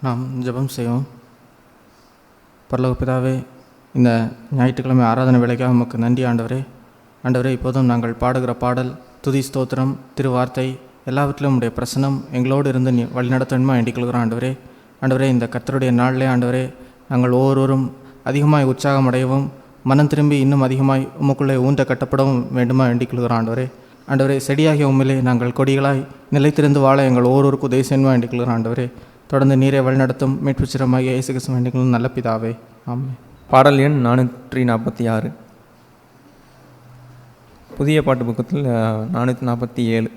நாம் ஜெபம் செய்வோம். பரலோக பிதாவே, இந்த ஞாயிற்றுக்கிழமை ஆராதனை வேலைக்காக உமக்கு நன்றி ஆண்டவரே. ஆண்டவரே, இப்போதும் நாங்கள் பாடுகிற பாடல், துதி, ஸ்தோத்திரம், திருவார்த்தை எல்லாவற்றிலும் உடைய பிரசனம் எங்களோடு இருந்து வழிநடத்த வேண்டுமா வேண்டிக்கொள்கிறோம் ஆண்டவரே. ஆண்டவரே, இந்த கர்த்தருடைய நாளிலே ஆண்டவரே, நாங்கள் ஒவ்வொருவரும் அதிகமாய் உற்சாகம் அடையவும், மனம் திரும்பி இன்னும் அதிகமாய் உமக்குள்ளே ஊன்ற கட்டப்படவும் வேண்டுமா வேண்டிக்கொள்கிறோம் ஆண்டவரே. ஆண்டவரே, செடியாகிய உண்மையிலே நாங்கள் கொடிகளாய் நிலைத்திருந்து வாழ எங்கள் ஒவ்வொருவருக்கும் உதவி செய்யணுமா வேண்டிக்கொள்கிறோம் ஆண்டவரே. தொடர்ந்து நீரை வழிநடத்தும் மீட்புச்சிரமாகிய இயேசு கிறிஸ்து வேண்டிக்கொள்ளும் நல்ல பிதாவே, ஆமென். பாடல் எண் 446. புதிய பாட்டு புக்கத்தில் 447.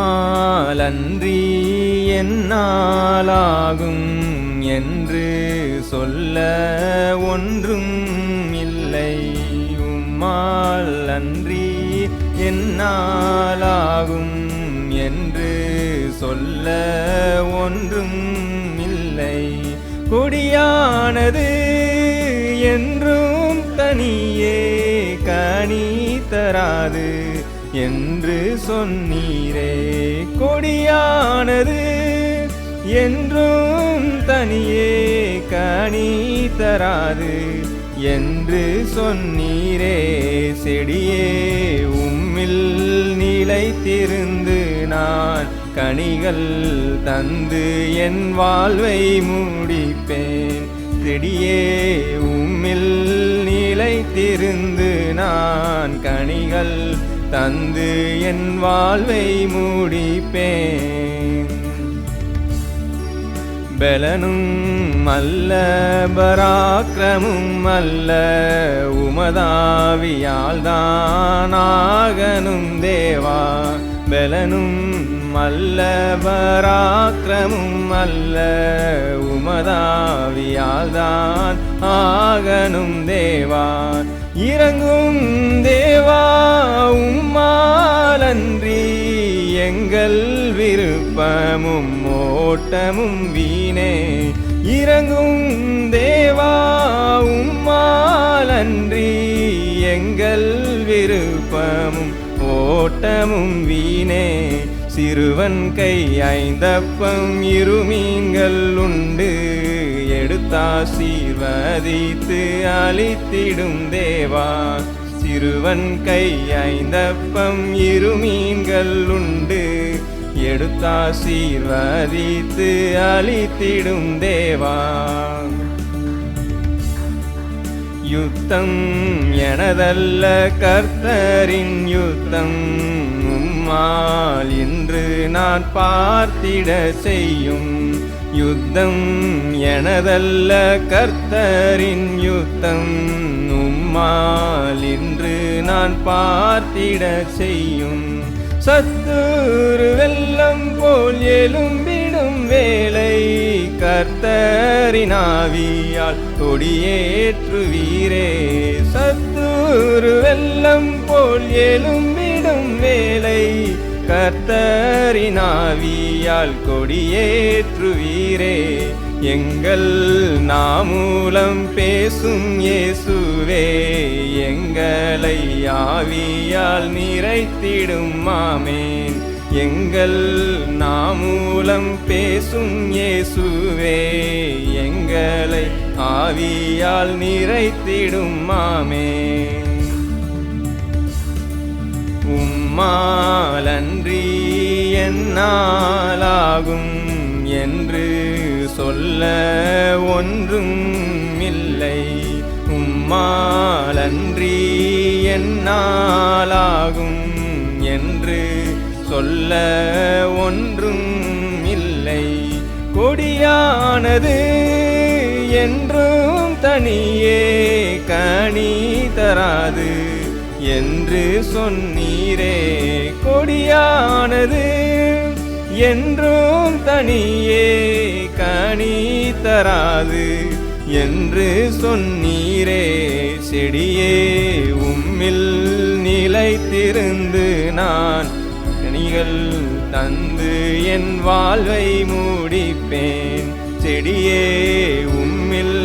உம்மாலன்றி என்னாலாகும் என்று சொல்ல ஒன்றும் இல்லை. உம்மாலன்றி என்னாலாகும் என்று சொல்ல ஒன்றும் இல்லை. கொடியானது என்றும் தனியே கனி தராது என்று சொன்னீரே. கொடியானது என்றும் தனியே கனி தராது என்று சொன்னீரே. செடியே உம்மில் நிலைத்திருந்து நான் கனிகள் தந்து என் வாழ்வை முடிப்பேன். செடியே உம்மில் நிலைத்திருந்து நான் கனிகள் தந்து என் வாழ்வை முடிப்பேன். பலனும் அல்ல பராக்கிரமும் அல்ல, உமதாவியால் தானாகனும் தேவா. பலனும் அல்ல பராக்கிரமும் அல்ல, உமதாவியால் தான் ஆகனும் தேவா. இறங்கும் தேவா, உம்மாலன்றி எங்கள் விருப்பமும் ஓட்டமும் வீணே. இறங்கும் தேவா, உம்மாலன்றி எங்கள் விருப்பமும் ஓட்டமும் வீணே. சிறுவன் கை 5 அப்பம் 2 மீன்கள் உண்டு, எடுத்தாசீர்வதித்து அளித்திடும் தேவா. சிறுவன் கை 5 அப்பம் 2 மீன்கள் உண்டு, எடுத்தாசீர்வதித்து அளித்திடும் தேவா. யுத்தம் எனதல்ல கர்த்தரின் யுத்தம், உம்மால் இன்று நான் பார்த்திட செய்யும். யுத்தம் எனதல்ல கர்த்தரின் யுத்தம், உம்மால் இன்று நான் பார்த்திட செய்யும். சத்துரு வெள்ளம் போல் எழும்பிடும் வேளை, கர்த்தரினாவியால் கொடியேற்றுவீரே. சத்துரு வெள்ளம் போல் எழும்பிடும் வேளை, கர்த்தரினாவியால் கொடியேற்றுவீரே. எங்கள் நாமூலம் பேசும் இயேசுவே, எங்களை ஆவியால் நிறைத்திடும் ஆமென். எங்கள் நாமூலம் பேசும் இயேசுவே, எங்களை ஆவியால் நிறைத்திடும் ஆமென். உம்மாலன்றி என்னாலாகும் என்று சொல்ல ஒன்றும் இல்லை. உம்மாலன்றி என்னாலாகும் என்று சொல்ல ஒன்றும் இல்லை. கொடியானது என்றும் தனியே கனி தராது என்று சொன்னீரே. கொடியானது என்றும் தனியே கனி தராது என்று சொன்னீரே. செடியே உம்மில் நில நிலைத்திருந்து நான் கனிகள் தந்து என் வாழ்வை முடிப்பேன். செடியே உம்மில்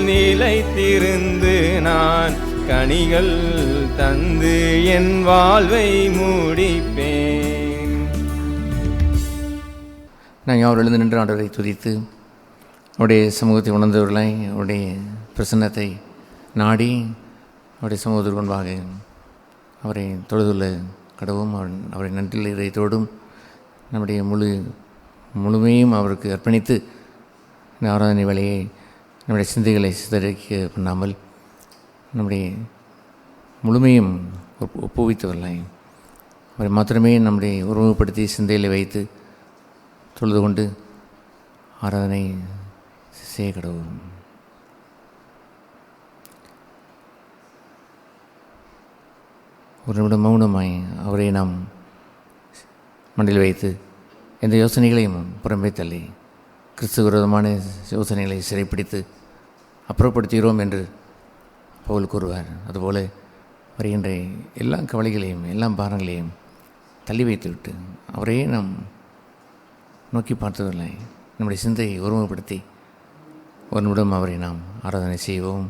நிலைத்திருந்து நான் கனிகள் தந்து என் வாழ்வை முடிப்பேன். நாங்கள் அவர் எழுந்து நின்று ஆண்டவரை துதித்து அவருடைய சமூகத்தை உணர்ந்தவர்களை அவருடைய பிரசன்னத்தை நாடி அவருடைய சமூகத்திற்கு முன்பாக அவரை தொழுதுள்ள கடவும் அவரை நன்றில் இதயத்தோடும் நம்முடைய முழுமையும் அவருக்கு அர்ப்பணித்து இந்த ஆராதனை வேலையை நம்முடைய சிந்தைகளை சிதறிக்க பண்ணாமல் நம்முடைய முழுமையும் ஒப்புவித்தவர்களை அவரை மாத்திரமே நம்முடைய உருவப்படுத்தி சிந்தையில் வைத்து தொழுது கொண்டு ஆராதனை செய்ய கடவுள். ஒரு நிமிடம் மௌனமாய் அவரை நாம் மண்டில் வைத்து எந்த யோசனைகளையும் புறம்பே தள்ளி கிறிஸ்து விரோதமான யோசனைகளை சிறைப்பிடித்து அப்புறப்படுத்துகிறோம் என்று பவுல் கூறுவார். அதுபோல் வருகின்ற எல்லா கவலைகளையும் எல்லா பாரங்களையும் தள்ளி வைத்துவிட்டு அவரையே நாம் நோக்கி பார்த்ததில்லை. நம்முடைய சிந்தையை ஒருமுகப்படுத்தி ஒரு நிமிடம் அவரை நாம் ஆராதனை செய்வோம்.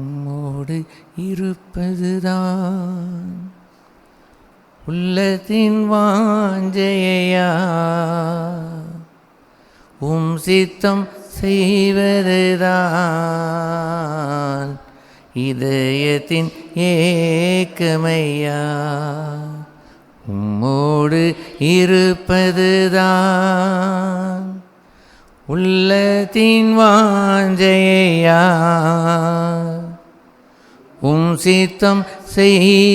உம்மோடு இருப்பதுதான் உள்ளத்தின் வாஞ்சையா, உம் சித்தம் செய்வதுதான் இதயத்தின் ஏக்கமையா. உம்மோடு இருப்பதுதான் உள்ளத்தின் வாஞ்சையா, உம் சித்தம் செய்வதுதான்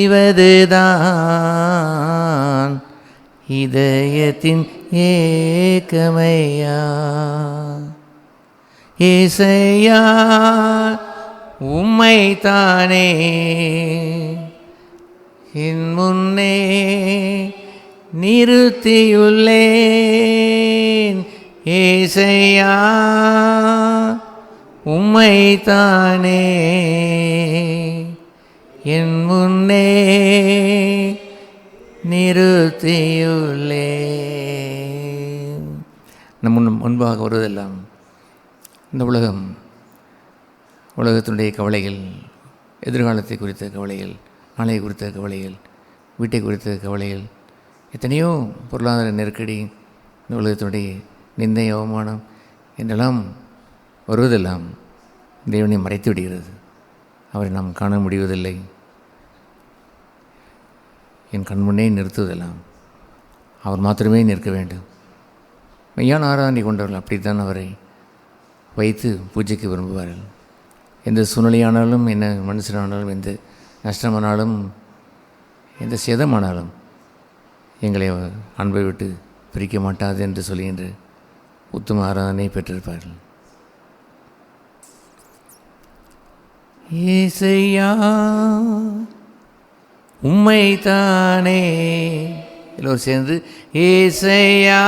இதயத்தின் ஏக்கமையா. ஏசையா உம்மைத்தானே என் முன்னே நிறுத்தியுள்ளேன். ஏசையா உம்மைத்தானே என் முன்னே நிறுத்தியுள்ளேன். நம் முன்பாக வருவதெல்லாம் இந்த உலகத்தினுடைய கவலைகள், எதிர்காலத்தை குறித்த கவலைகள், நாளை குறித்த கவலைகள், வீட்டை குறித்த கவலைகள், எத்தனையோ பொருளாதார நெருக்கடி, இந்த உலகத்தினுடைய நிந்தை, அவமானம் என்றெல்லாம் வருவதெல்லாம் தேவனை மறைத்து விடுகிறது. அவரை நாம் காண முடிவதில்லை. என் கண்முன்னே நிறுத்துவதெல்லாம் அவர் மாத்திரமே நிற்க வேண்டும். மெய்யான ஆராதனை கொண்டவர்கள் அப்படித்தான் அவரை வைத்து பூஜைக்கு விரும்புவார்கள். எந்த சூழ்நிலையானாலும், என்ன மனுஷனானாலும், எந்த நஷ்டமானாலும், எந்த சேதமானாலும் எங்களை அன்பை விட்டு பிரிக்க மாட்டாது என்று சொல்கின்ற உத்தம ஆராதனை பெற்றிருப்பார்கள். ஏசையா உம்மைத்தானே, எல்லோரும் சேர்ந்து ஏசையா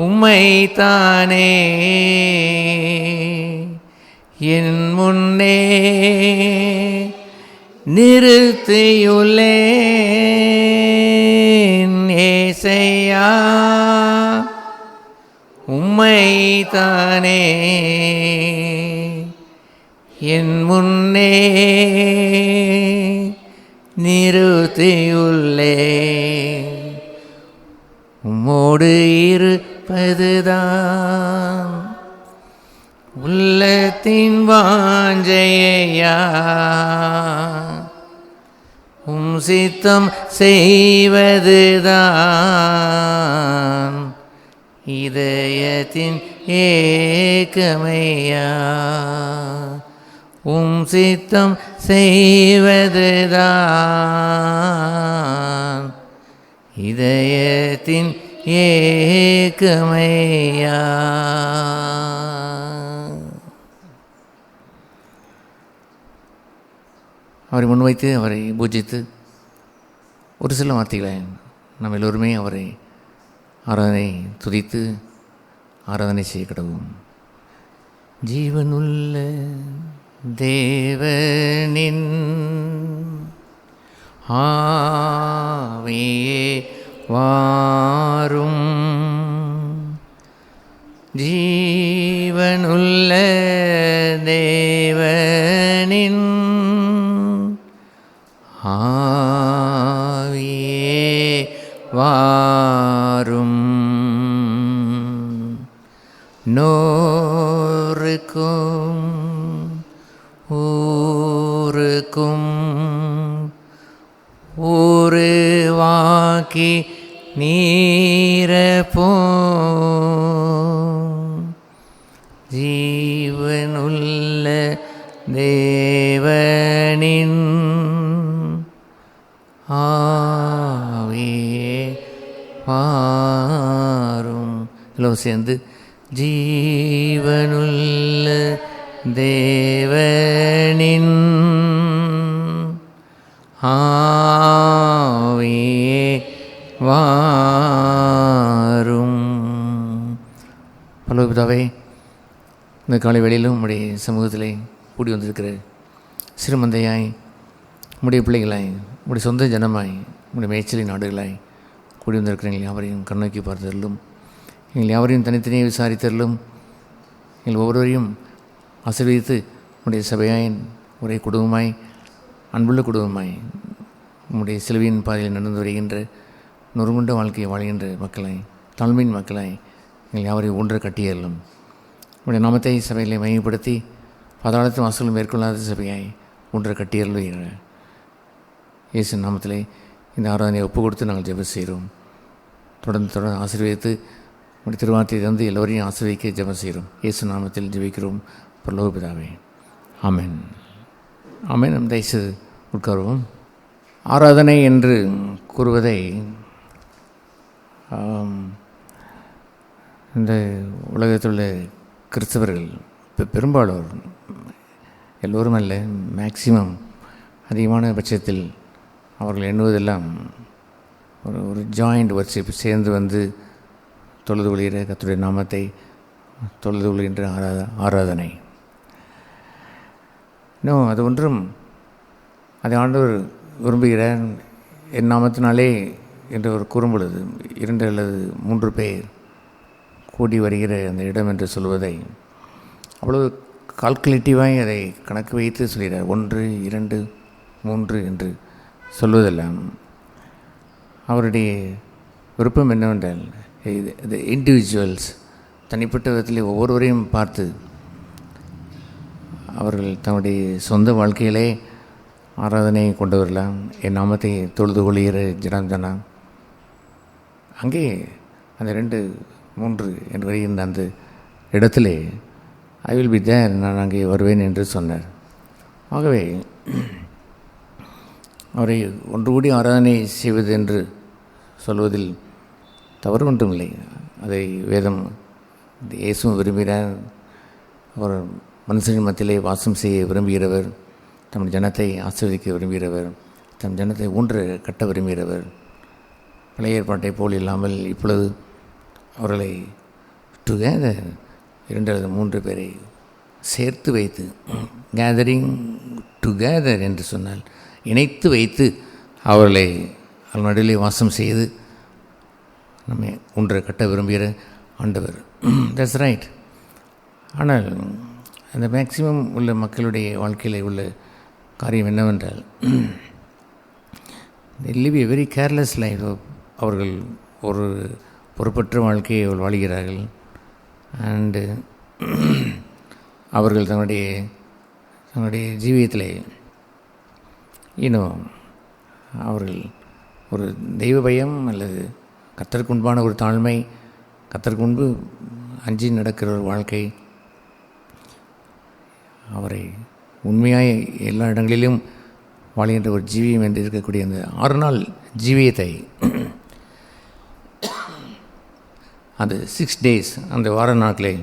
உம்மைத்தானே என் முன்னே நிறுத்தியுள்ளேன். ஏசையா உம்மைத்தானே என் முன்னே நிறுத்தியுள்ளேன். உம்மோடு இருப்பதுதான் உள்ளத்தின் வாஞ்சையா, உம் சித்தம் செய்வதுதான் இதயத்தின் ஏக்கமையா. உம் சித்தம் செய்வதுதான் இதயத்தின் ஏக்கமையா. அவரை முன்வைத்து அவரை பூஜித்து ஒரு சில வார்த்தைகளை நம்ம எல்லோருமே அவரை ஆராதனை துதித்து ஆராதனை செய்ய கடவும். ஜீவனுள்ள தேவனின் ஆவியே வாரும், ஜீவனுள்ள தேவனின் ஆவியே வாரும். நோருக்கும் ஊருக்கும் உருவாக்கி நீரப்போம், ஜீவனுள்ள தேவனின் ஆவியே வாரும். எல்லோரும் சேர்ந்து ஜீவனுள்ள தேவனின் ஆவியே வாரும். பரலோக பிதாவே, இந்த காலை வேளையிலும் உம்முடைய சமூகத்திலே கூடி வந்திருக்கிற சிறுமந்தையாய், உம்முடைய பிள்ளைகளாய், உம்முடைய சொந்த ஜனமாய், உம்முடைய மேய்ச்சலின் நாடுகளாய் கூடி வந்திருக்கிற எங்கள் யாவரையும் கண்ணோக்கி பார்த்ததிலும், எங்கள் யாவரையும் தனித்தனியே விசாரித்ததிலும், எங்கள் ஒவ்வொருவரையும் ஆசீர்வதித்து உம்முடைய சபையாயின் ஒரே குடும்பமாய், அன்புள்ள குடும்பமாய், உம்முடைய சிலுவையின் பாதையில் நடந்து வருகின்ற நொறுங்குண்ட வாழ்க்கையை வாழ்கின்ற மக்களாய், தாழ்மையின் மக்களாய் எங்கள் யாவரையும் ஒன்று கட்டியலும், உம்முடைய நாமத்தை சபையிலே மையப்படுத்தி பாதாளத்து வாசலும் மேற்கொள்ளாத சபையாய் ஒன்று கட்டியல்லுகிற இயேசு நாமத்திலே இந்த ஆராதனையை ஒப்பு கொடுத்து நாங்கள் ஜெபம் செய்கிறோம். தொடர்ந்து ஆசீர்வதித்து உடைய திருவார்த்தையை தந்து எல்லோரையும் ஆசீர்வதிக்க ஜெபம் செய்கிறோம். இயேசு நாமத்தில் ஜெபிக்கிறோம் பரலோக பிதாவே, ஆமென். ஆமென். நம் தயவுசெய்து உட்காருவோம். ஆராதனை என்று கூறுவதை இந்த உலகத்தில் உள்ள கிறிஸ்தவர்கள் பெரும்பாலோர், எல்லோரும் அல்ல, மேக்சிமம் அதிகமான பட்சத்தில் அவர்கள் எண்ணுவதெல்லாம் ஒரு ஜாயிண்ட் வர்ஷிப், சேர்ந்து வந்து தொழுது கொள்கிற கர்த்தருடைய நாமத்தை தொழுது கொள்கின்ற ஆராதனை. இன்னும் அது ஒன்றும் அதை ஆண்டவர் விரும்புகிறார். என் நாமத்தினாலே என்று அவர் கூறும் பொழுது 2 அல்லது 3 பேர் கூடி வருகிற அந்த இடம் என்று சொல்வதை அவ்வளவு கால்குலேட்டிவாய் அதை கணக்கு வைத்து சொல்கிறார். 1, 2, 3 என்று சொல்வதெல்லாம் அவருடைய விருப்பம் என்னவென்றால், இது இண்டிவிஜுவல்ஸ் தனிப்பட்ட விதத்தில் ஒவ்வொருவரையும் பார்த்து அவர்கள் தன்னுடைய சொந்த வாழ்க்கையிலே ஆராதனை கொண்டவர்களாம், என் நாமத்தை தொழுது கொள்கிற ஜனம் அங்கே அந்த 2, 3 என்று வருகின்ற அந்த இடத்திலே ஐ வில் பி தேர், நான் அங்கே வருவேன் என்று சொன்னார். ஆகவே அவரை ஒன்று கூடி ஆராதனை செய்வது என்று சொல்வதில் தவறு ஒன்றுமில்லை. அதை வேதம் இயேசுவும் விரும்பினார். அவர் மனுஷனின் மத்தியிலே வாசம் செய்ய விரும்புகிறவர், தம் ஜனத்தை ஆசீர்வதிக்க விரும்புகிறவர், தம் ஜனத்தை ஊன்று கட்ட விரும்புகிறவர். பழைய ஏற்பாட்டை போல் இல்லாமல் இப்பொழுது அவர்களை டுகெதர் 2 அல்லது 3 பேரை சேர்த்து வைத்து, கேதரிங் டுகெதர் என்று சொன்னால் இணைத்து வைத்து அவர்களை நடுவிலே வாசம் செய்து நம்மை ஒன்றை கட்ட விரும்புகிற ஆண்டவர். That's right. ஆனால் அந்த மேக்சிமம் உள்ள மக்களுடைய வாழ்க்கையில் உள்ள காரியம் என்னவென்றால், live a very careless life. அவர்கள் ஒரு பொறுப்பற்ற வாழ்க்கையை வாழ்கிறார்கள். அண்டு அவர்கள் தன்னுடைய ஜீவியத்தில் இன்னும் அவர்கள் ஒரு தெய்வ பயம் அல்லது கர்த்தருக்கு உண்பான ஒரு தாழ்மை, கர்த்தருக்கு முன்பு அஞ்சி நடக்கிற ஒரு வாழ்க்கை அவரை உண்மையாய் எல்லா இடங்களிலும் வாழ்கின்ற ஒரு ஜீவியம் என்று இருக்கக்கூடிய அந்த 6 நாள் ஜீவியத்தை அந்த 6 days அந்த வார நாட்களை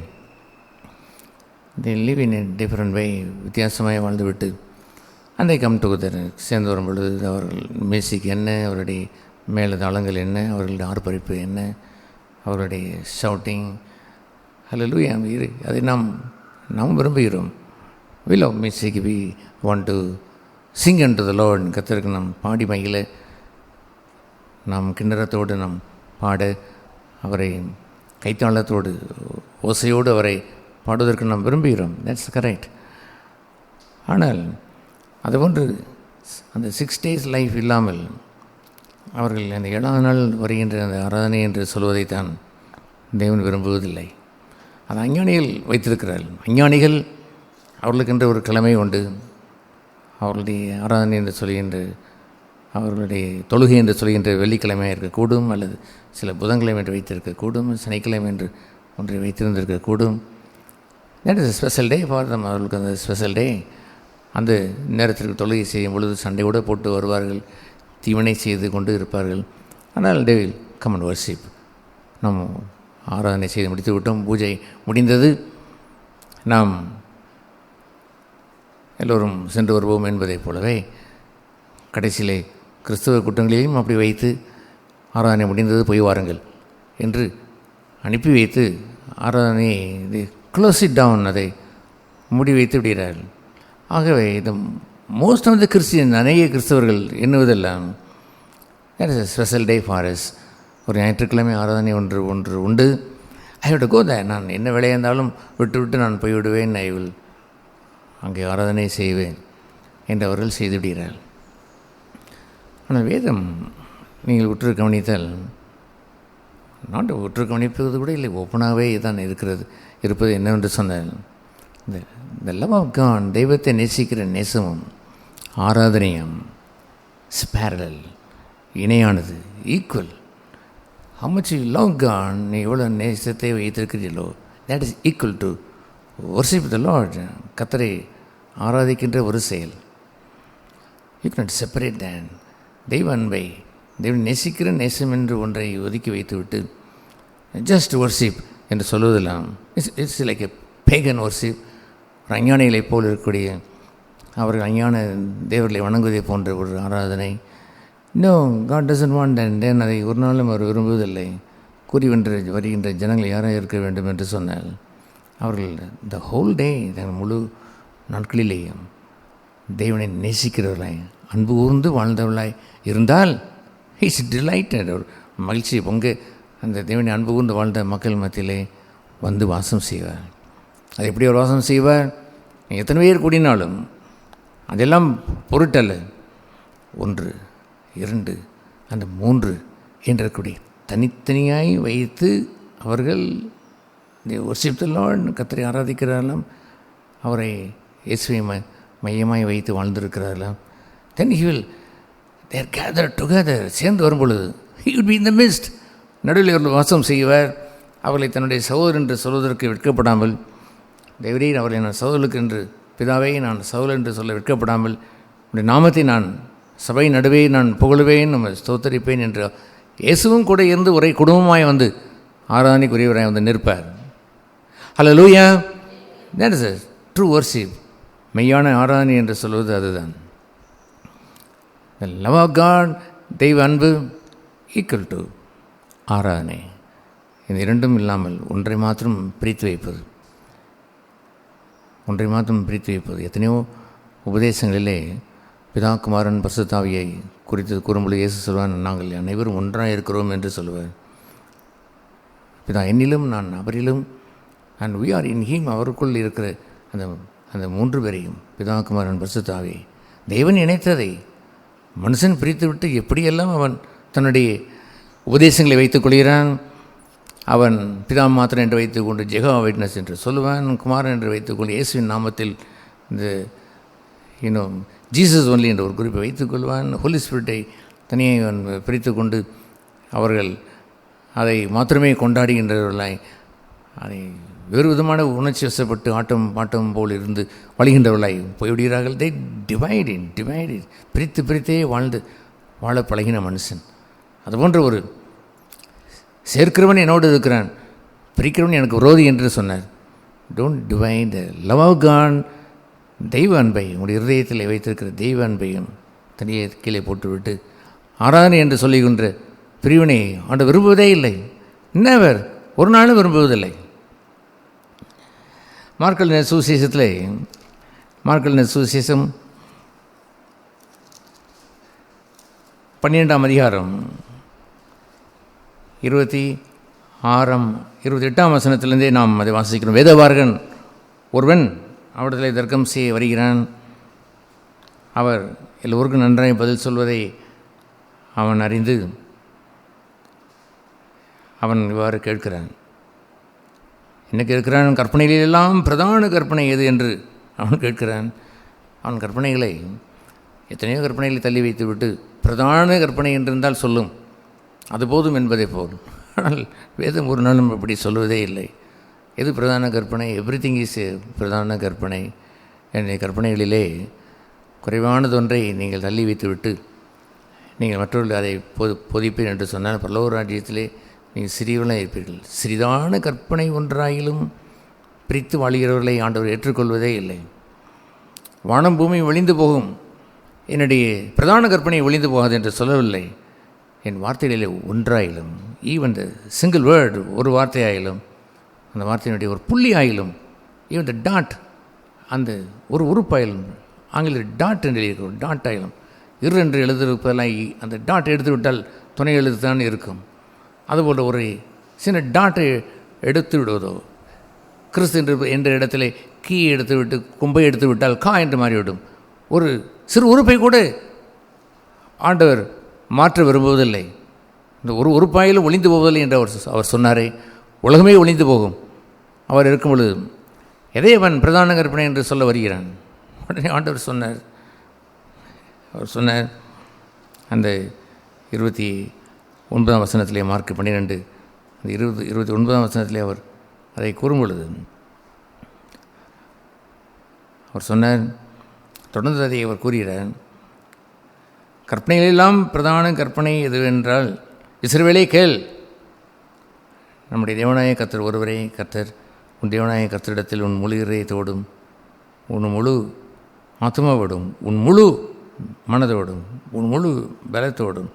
they live in a different way, வித்தியாசமாக வாழ்ந்துவிட்டு அந்த கம் டுகெதர் சேர்ந்து வரும் பொழுது அவர்கள் மியூசிக் என்ன, அவருடைய மேலதாளங்கள் என்ன, அவர்களுடைய ஆர்ப்பரிப்பு என்ன, அவருடைய ஷவுட்டிங் ஹல்லேலூயா அதை நாம் விரும்புகிறோம். we love music, we want to sing unto the Lord. கர்த்தருக்கு நாம் பாடி மகிழ, நாம் கிண்ணறத்தோடு நாம் பாட, அவரை கைத்தாளத்தோடு ஓசையோடு அவரை பாடுவதற்கு நாம் விரும்புகிறோம். That's correct. ஆனால் அதுபோன்று அந்த 6 days லைஃப் இல்லாமல் அவர்கள் அந்த 7ஆம் நாள் வருகின்ற அந்த ஆராதனை என்று சொல்வதைத்தான் தேவன் விரும்புவதில்லை. அது அஞ்ஞானிகள் வைத்திருக்கிறார்கள். அஞ்ஞானிகள் அவர்களுக்கென்ற ஒரு கிழமை உண்டு. அவர்களுடைய ஆராதனை என்று சொல்கின்ற, அவர்களுடைய தொழுகை என்று சொல்கின்ற வெள்ளிக்கிழமையாக இருக்கக்கூடும், அல்லது சில புதன்கிழமை என்று வைத்திருக்கக்கூடும், சனிக்கிழமை என்று ஒன்றை வைத்திருந்திருக்கக்கூடும். That is special day for them. அவர்களுக்கு அந்த ஸ்பெஷல் டே. அந்த நேரத்திற்கு தொழுகை செய்யும் பொழுது சண்டையோடு போட்டு வருவார்கள், தீவனை செய்து கொண்டு இருப்பார்கள். ஆனால் they will come and worship. நாம் ஆராதனை செய்து முடித்து விட்டோம், பூஜை முடிந்தது, நாம் எல்லோரும் சென்று வருவோம் என்பதைப் போலவே கடைசியிலே கிறிஸ்தவ கூட்டங்களையும் அப்படி வைத்து ஆராதனை முடிந்தது போய் வாருங்கள் என்று அனுப்பி வைத்து ஆராதனையை க்ளோஸ் இட் டவுன், அதை மூடி வைத்து விடுகிறார்கள். ஆகவே இந்த மோஸ்ட் ஆஃப் த கிறிஸ்டியன், அநேக கிறிஸ்தவர்கள் எண்ணுவதெல்லாம் that is a special day for us. ஒரு ஞாயிற்றுக்கிழமை ஆராதனை ஒன்று உண்டு. I have to go there. நான் என்ன வேலையாக இருந்தாலும் விட்டு நான் போய்விடுவேன், ஐ வில் அங்கே ஆராதனை செய்வேன் என்று அவர்கள் செய்து விடுகிறார்கள். ஆனால் வேதம் நீங்கள் உற்று கவனித்தால், நாட்டு உற்று கவனிப்பது கூட இல்லை, ஓப்பனாகவே தான் இருப்பது என்னவென்று சொன்னால், இந்த லவ் ஆஃப் காட், தெய்வத்தை நேசிக்கிற நேசமும் ஆராதனையும் ஸ்பேரல், இணையானது, equal. how much you love God, நீ எவ்வளோ நேசத்தை வைத்திருக்கிறீர்களோ, that is equal to worship the Lord. கர்த்தரை ஆராதிக்கின்ற ஒரு செயல். you cannot separate that. தெய்வ அன்பை, தெய்வம் நேசிக்கிற நேசம் என்று ஒன்றை ஒதுக்கி வைத்துவிட்டு ஜஸ்ட் வர்ஷிப் என்று சொல்வதெல்லாம் it's like a pagan worship. ஒரு அஞ்ஞானிகளைப் போல் இருக்கக்கூடிய, அவர்கள் அஞ்ஞான தேவர்களை வணங்குவதை போன்ற ஒரு ஆராதனை. No, God doesn't want and then அதை ஒரு நாளும் அவர் விரும்புவதில்லை. கூறி வருகின்ற ஜனங்கள் யாராக இருக்க வேண்டும் என்று சொன்னால், அவர்கள் த ஹோல் டே, முழு நாட்களிலேயும் தேவனை நேசிக்கிறவர்களாய், அன்பு கூர்ந்து வாழ்ந்தவர்களாய் இருந்தால் இஸ் டிலைட்டட். ஒரு மகிழ்ச்சி பொங்க அந்த தேவனை அன்பு கூர்ந்து வாழ்ந்த மக்கள் மத்தியிலே வந்து வாசம் செய்வார். அது எப்படி ஒரு வாசம் செய்வார்? எத்தனை பேர் கூடினாலும் அதெல்லாம் பொருட்டல்ல. 1, 2 அந்த 3 என்றக்கூடிய தனித்தனியாய் வைத்து அவர்கள் worship the Lord, கர்த்தரை ஆராதிக்கிறார்களாம், அவரை இயேசுவை மையமாய் வைத்து வாழ்ந்திருக்கிறார்களாம். then he will, they are gathered together, சேர்ந்து வரும் பொழுது he will be in the midst. நடுவில் அவர்கள் வாசம் செய்வார். அவர்களை தன்னுடைய சகோதரர் என்று சொல்வதற்கு வெட்கப்படாமல், தேவரீர் அவர்களை நான் சகோதரருக்கு என்று, பிதாவை நான் சகோதரர் என்று சொல்ல வெட்கப்படாமல், உடைய நாமத்தை நான் சபை நடுவே நான் புகழுவேன், நம்ம ஸ்தோத்தரிப்பேன் என்று இயேசுவும் கூட இருந்து ஒரே குடும்பமாய் வந்து ஆராதனைக்குரியவராய் வந்து நிற்பார். ஹல்லேலூயா. that is a true worship. மெய்யான ஆராதனை என்று சொல்வது அதுதான். the love of God, தெய்வ அன்பு ஈக்குவல் டு ஆராதனை. இந்த இரண்டும் இல்லாமல் ஒன்றை மாத்திரம் பிரித்து வைப்பது, எத்தனையோ உபதேசங்களிலே பிதா குமாரன் பரிசுத்த ஆவியை குறித்து கூறும்பொழுது இயேசு சொல்வார், நாங்கள் அனைவரும் ஒன்றாக இருக்கிறோம் என்று சொல்லுவார். பிதா என்னிலும் நான் அவரிலும், and we are in him, அவருக்குள் இருக்கிற அந்த 3 பேரையும், பிதா குமாரன் பரிசுத்த ஆவியை, தேவன் இணைத்ததை மனுஷன் பிரித்துவிட்டு எப்படியெல்லாம் அவன் தன்னுடைய உபதேசங்களை வைத்துக் கொள்கிறான். அவன் பிதா மாத்திரம் என்று வைத்துக்கொண்டு ஜெகா விட்னஸ் என்று சொல்லுவான், குமாரன் என்று வைத்துக்கொண்டு இயேசுவின் நாமத்தில் இந்த ஜீசஸ் ஒன்லி என்ற ஒரு குறிப்பை வைத்துக்கொள்வான். ஹோலி ஸ்பிரிட்டை தனியாக அவன் பிரித்து கொண்டு அவர்கள் அதை மாத்திரமே கொண்டாடுகின்றவர்களாய் அதை வேறு விதமான உணர்ச்சி வசப்பட்டு ஆட்டம் பாட்டம் போல் இருந்து வழிகின்றவர்களாய் போய்விடுகிறார்கள். டிவைடின் பிரித்தே வாழ பழகின மனுஷன். அதுபோன்ற ஒரு சேர்க்கிறவன் என்னோடு இருக்கிறான், பிரிக்கிறவன் எனக்கு விரோதி என்று சொன்னார். Don't divide the love of God. தெய்வ அன்பை உங்களுடைய இருதயத்தில் வைத்திருக்கிற தெய்வ அன்பையும் தனியே கீழே போட்டுவிட்டு ஆராதனை என்று சொல்லுகின்ற பிரிவினை ஆண்டு விரும்புவதே இல்லை. இன்னவர் ஒரு நாளும் விரும்புவதில்லை. மார்க் சுவிசேஷம் 12ஆம் அதிகாரம் 28ஆம் வசனத்திலிருந்தே நாம் அதை வாசிக்கிறோம். வேதபாரகன் ஒருவன் அவரிடத்தில் தர்க்கம் செய்ய வருகிறான். அவர் எல்லோருக்கும் நன்றாக பதில் சொல்வதை அவன் அறிந்து அவன் இவ்வாறு கேட்கிறான். என்ன கேட்கிறான்? கற்பனைகளெல்லாம் பிரதான கற்பனை எது என்று அவன் கேட்கிறான். அவன் கற்பனைகளை எத்தனையோ கற்பனைகளை தள்ளி வைத்துவிட்டு பிரதான கற்பனை என்றிருந்தால் சொல்லும், அது போதும் என்பதை போல். ஆனால் வேதம் ஒரு நாளும் அப்படி சொல்வதே இல்லை. எது பிரதான கற்பனை? எவ்ரிதிங் இஸ் பிரதான கற்பனை. என்னுடைய கற்பனைகளிலே குறைவானதொன்றை நீங்கள் தள்ளி வைத்துவிட்டு நீங்கள் மற்றவர்கள் அதை பொதிப்பேன் என்று சொன்னால் பரலோக ராஜ்யத்திலே நீங்கள் சிறியவர்களாக இருப்பீர்கள். சிறிதான கற்பனை ஒன்றாயிலும் பிரித்து வாழ்கிறவர்களை ஆண்டவர் ஏற்றுக்கொள்வதே இல்லை. வானம் பூமி ஒழிந்து போகும், என்னுடைய பிரதான கற்பனை ஒழிந்து போகாது என்று சொல்லவில்லை. என் வார்த்தைகளிலே ஒன்றாயிலும், ஈவன் த சிங்கிள் வேர்டு, ஒரு வார்த்தையாயிலும், அந்த வார்த்தையினுடைய ஒரு புள்ளி ஆயிலும், ஈவன் த டாட், அந்த ஒரு உறுப்பாயிலும், ஆங்கிலத்தில் டாட் என்று இருக்கும், டாட் ஆயிலும், என்று எழுதிருப்பதெல்லாம் அந்த டாட் எடுத்து விட்டால் துணை எழுத்து தான் இருக்கும். அதுபோல் ஒரு சின்ன டாட்டை எடுத்து விடுவதோ, கிறிஸ்து என்ற இடத்துல கீ எடுத்து விட்டு கும்பை எடுத்து விட்டால் கா என்று மாறிவிடும். ஒரு சிறு உறுப்பை கூட ஆண்டவர் மாற்ற விரும்புவதில்லை. இந்த ஒரு உறுப்பாயிலும் ஒளிந்து போவதில்லை என்று அவர் சொன்னாரே. உலகமே ஒளிந்து போகும். அவர் இருக்கும் பொழுது எதை அவன் பிரதான கற்பனை என்று சொல்ல வருகிறான்? உடனே ஆண்டவர் சொன்னார், அவர் சொன்னார் அந்த 29ஆம் வசனத்திலே, மார்க் 12 அந்த 29ஆம் வசனத்திலே அவர் அதை கூறும் பொழுது அவர் சொன்னார், தொடர்ந்து அதை அவர் கூறுகிறார், கற்பனைகளெல்லாம் பிரதான கற்பனை எதுவென்றால், இஸ்ரவேலே கேள், நம்முடைய தேவனாய கர்த்தர் ஒருவரே கர்த்தர். உன் தேவனாய கர்த்தரிடத்தில் உன் முழு இதயத்தோடும், உன் முழு ஆத்மாவோடும், உன் முழு மனதோடும், உன் முழு பலத்தோடும்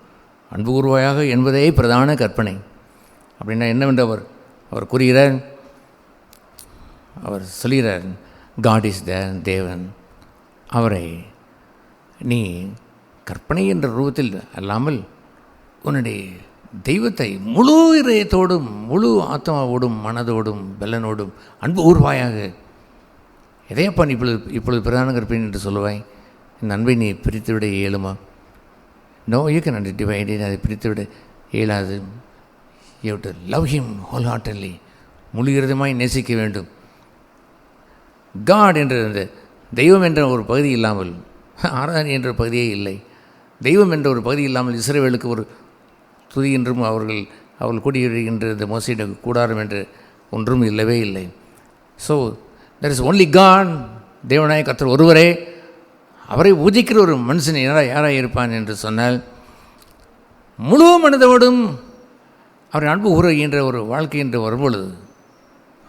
அன்பு கூறுவாயாக என்பதே பிரதான கற்பனை. அப்படின்னா என்னவென்று அவர் கூறுகிறார், அவர் சொல்கிறார், காட் இஸ் த தேவன். அவரை நீ கற்பனை என்ற ரூபத்தில் அல்லாமல் உன்னுடைய தெய்வத்தை முழு இதயத்தோடும், முழு ஆத்மாவோடும், மனதோடும், பலனோடும் அன்பு கூறுவாயாக. எதையப்பா நீ இப்பொழுது பிரதான கற்பனை என்று சொல்லுவாய்? இந்த அன்பை நீ பிரித்துவிட இயலுமா? No, you can not divide it. அதை பிரித்துவிட இயலாது. You have to love him wholeheartedly. முழு இருதயமாய் நேசிக்க வேண்டும். காட் என்ற அந்த தெய்வம் என்ற ஒரு பகுதி இல்லாமல் ஆராதனை என்ற பகுதியே இல்லை. தெய்வம் என்ற ஒரு பகுதி இல்லாமல் இஸ்ரவேலுக்கு ஒரு துதி என்றும் அவர்கள் கூடியிருக்கின்ற இந்த மோசையிட கூடாரம் என்று ஒன்றும் இல்லவே இல்லை. So there is only God. தேவனாய கர்த்தர் ஒருவரே. அவரை பூஜிக்கிற ஒரு மனுஷன் யாராக இருப்பான் என்று சொன்னால், முழு மனதோடும் அவரை அன்பு கூறுகின்ற ஒரு வாழ்க்கை என்று வரும்பொழுது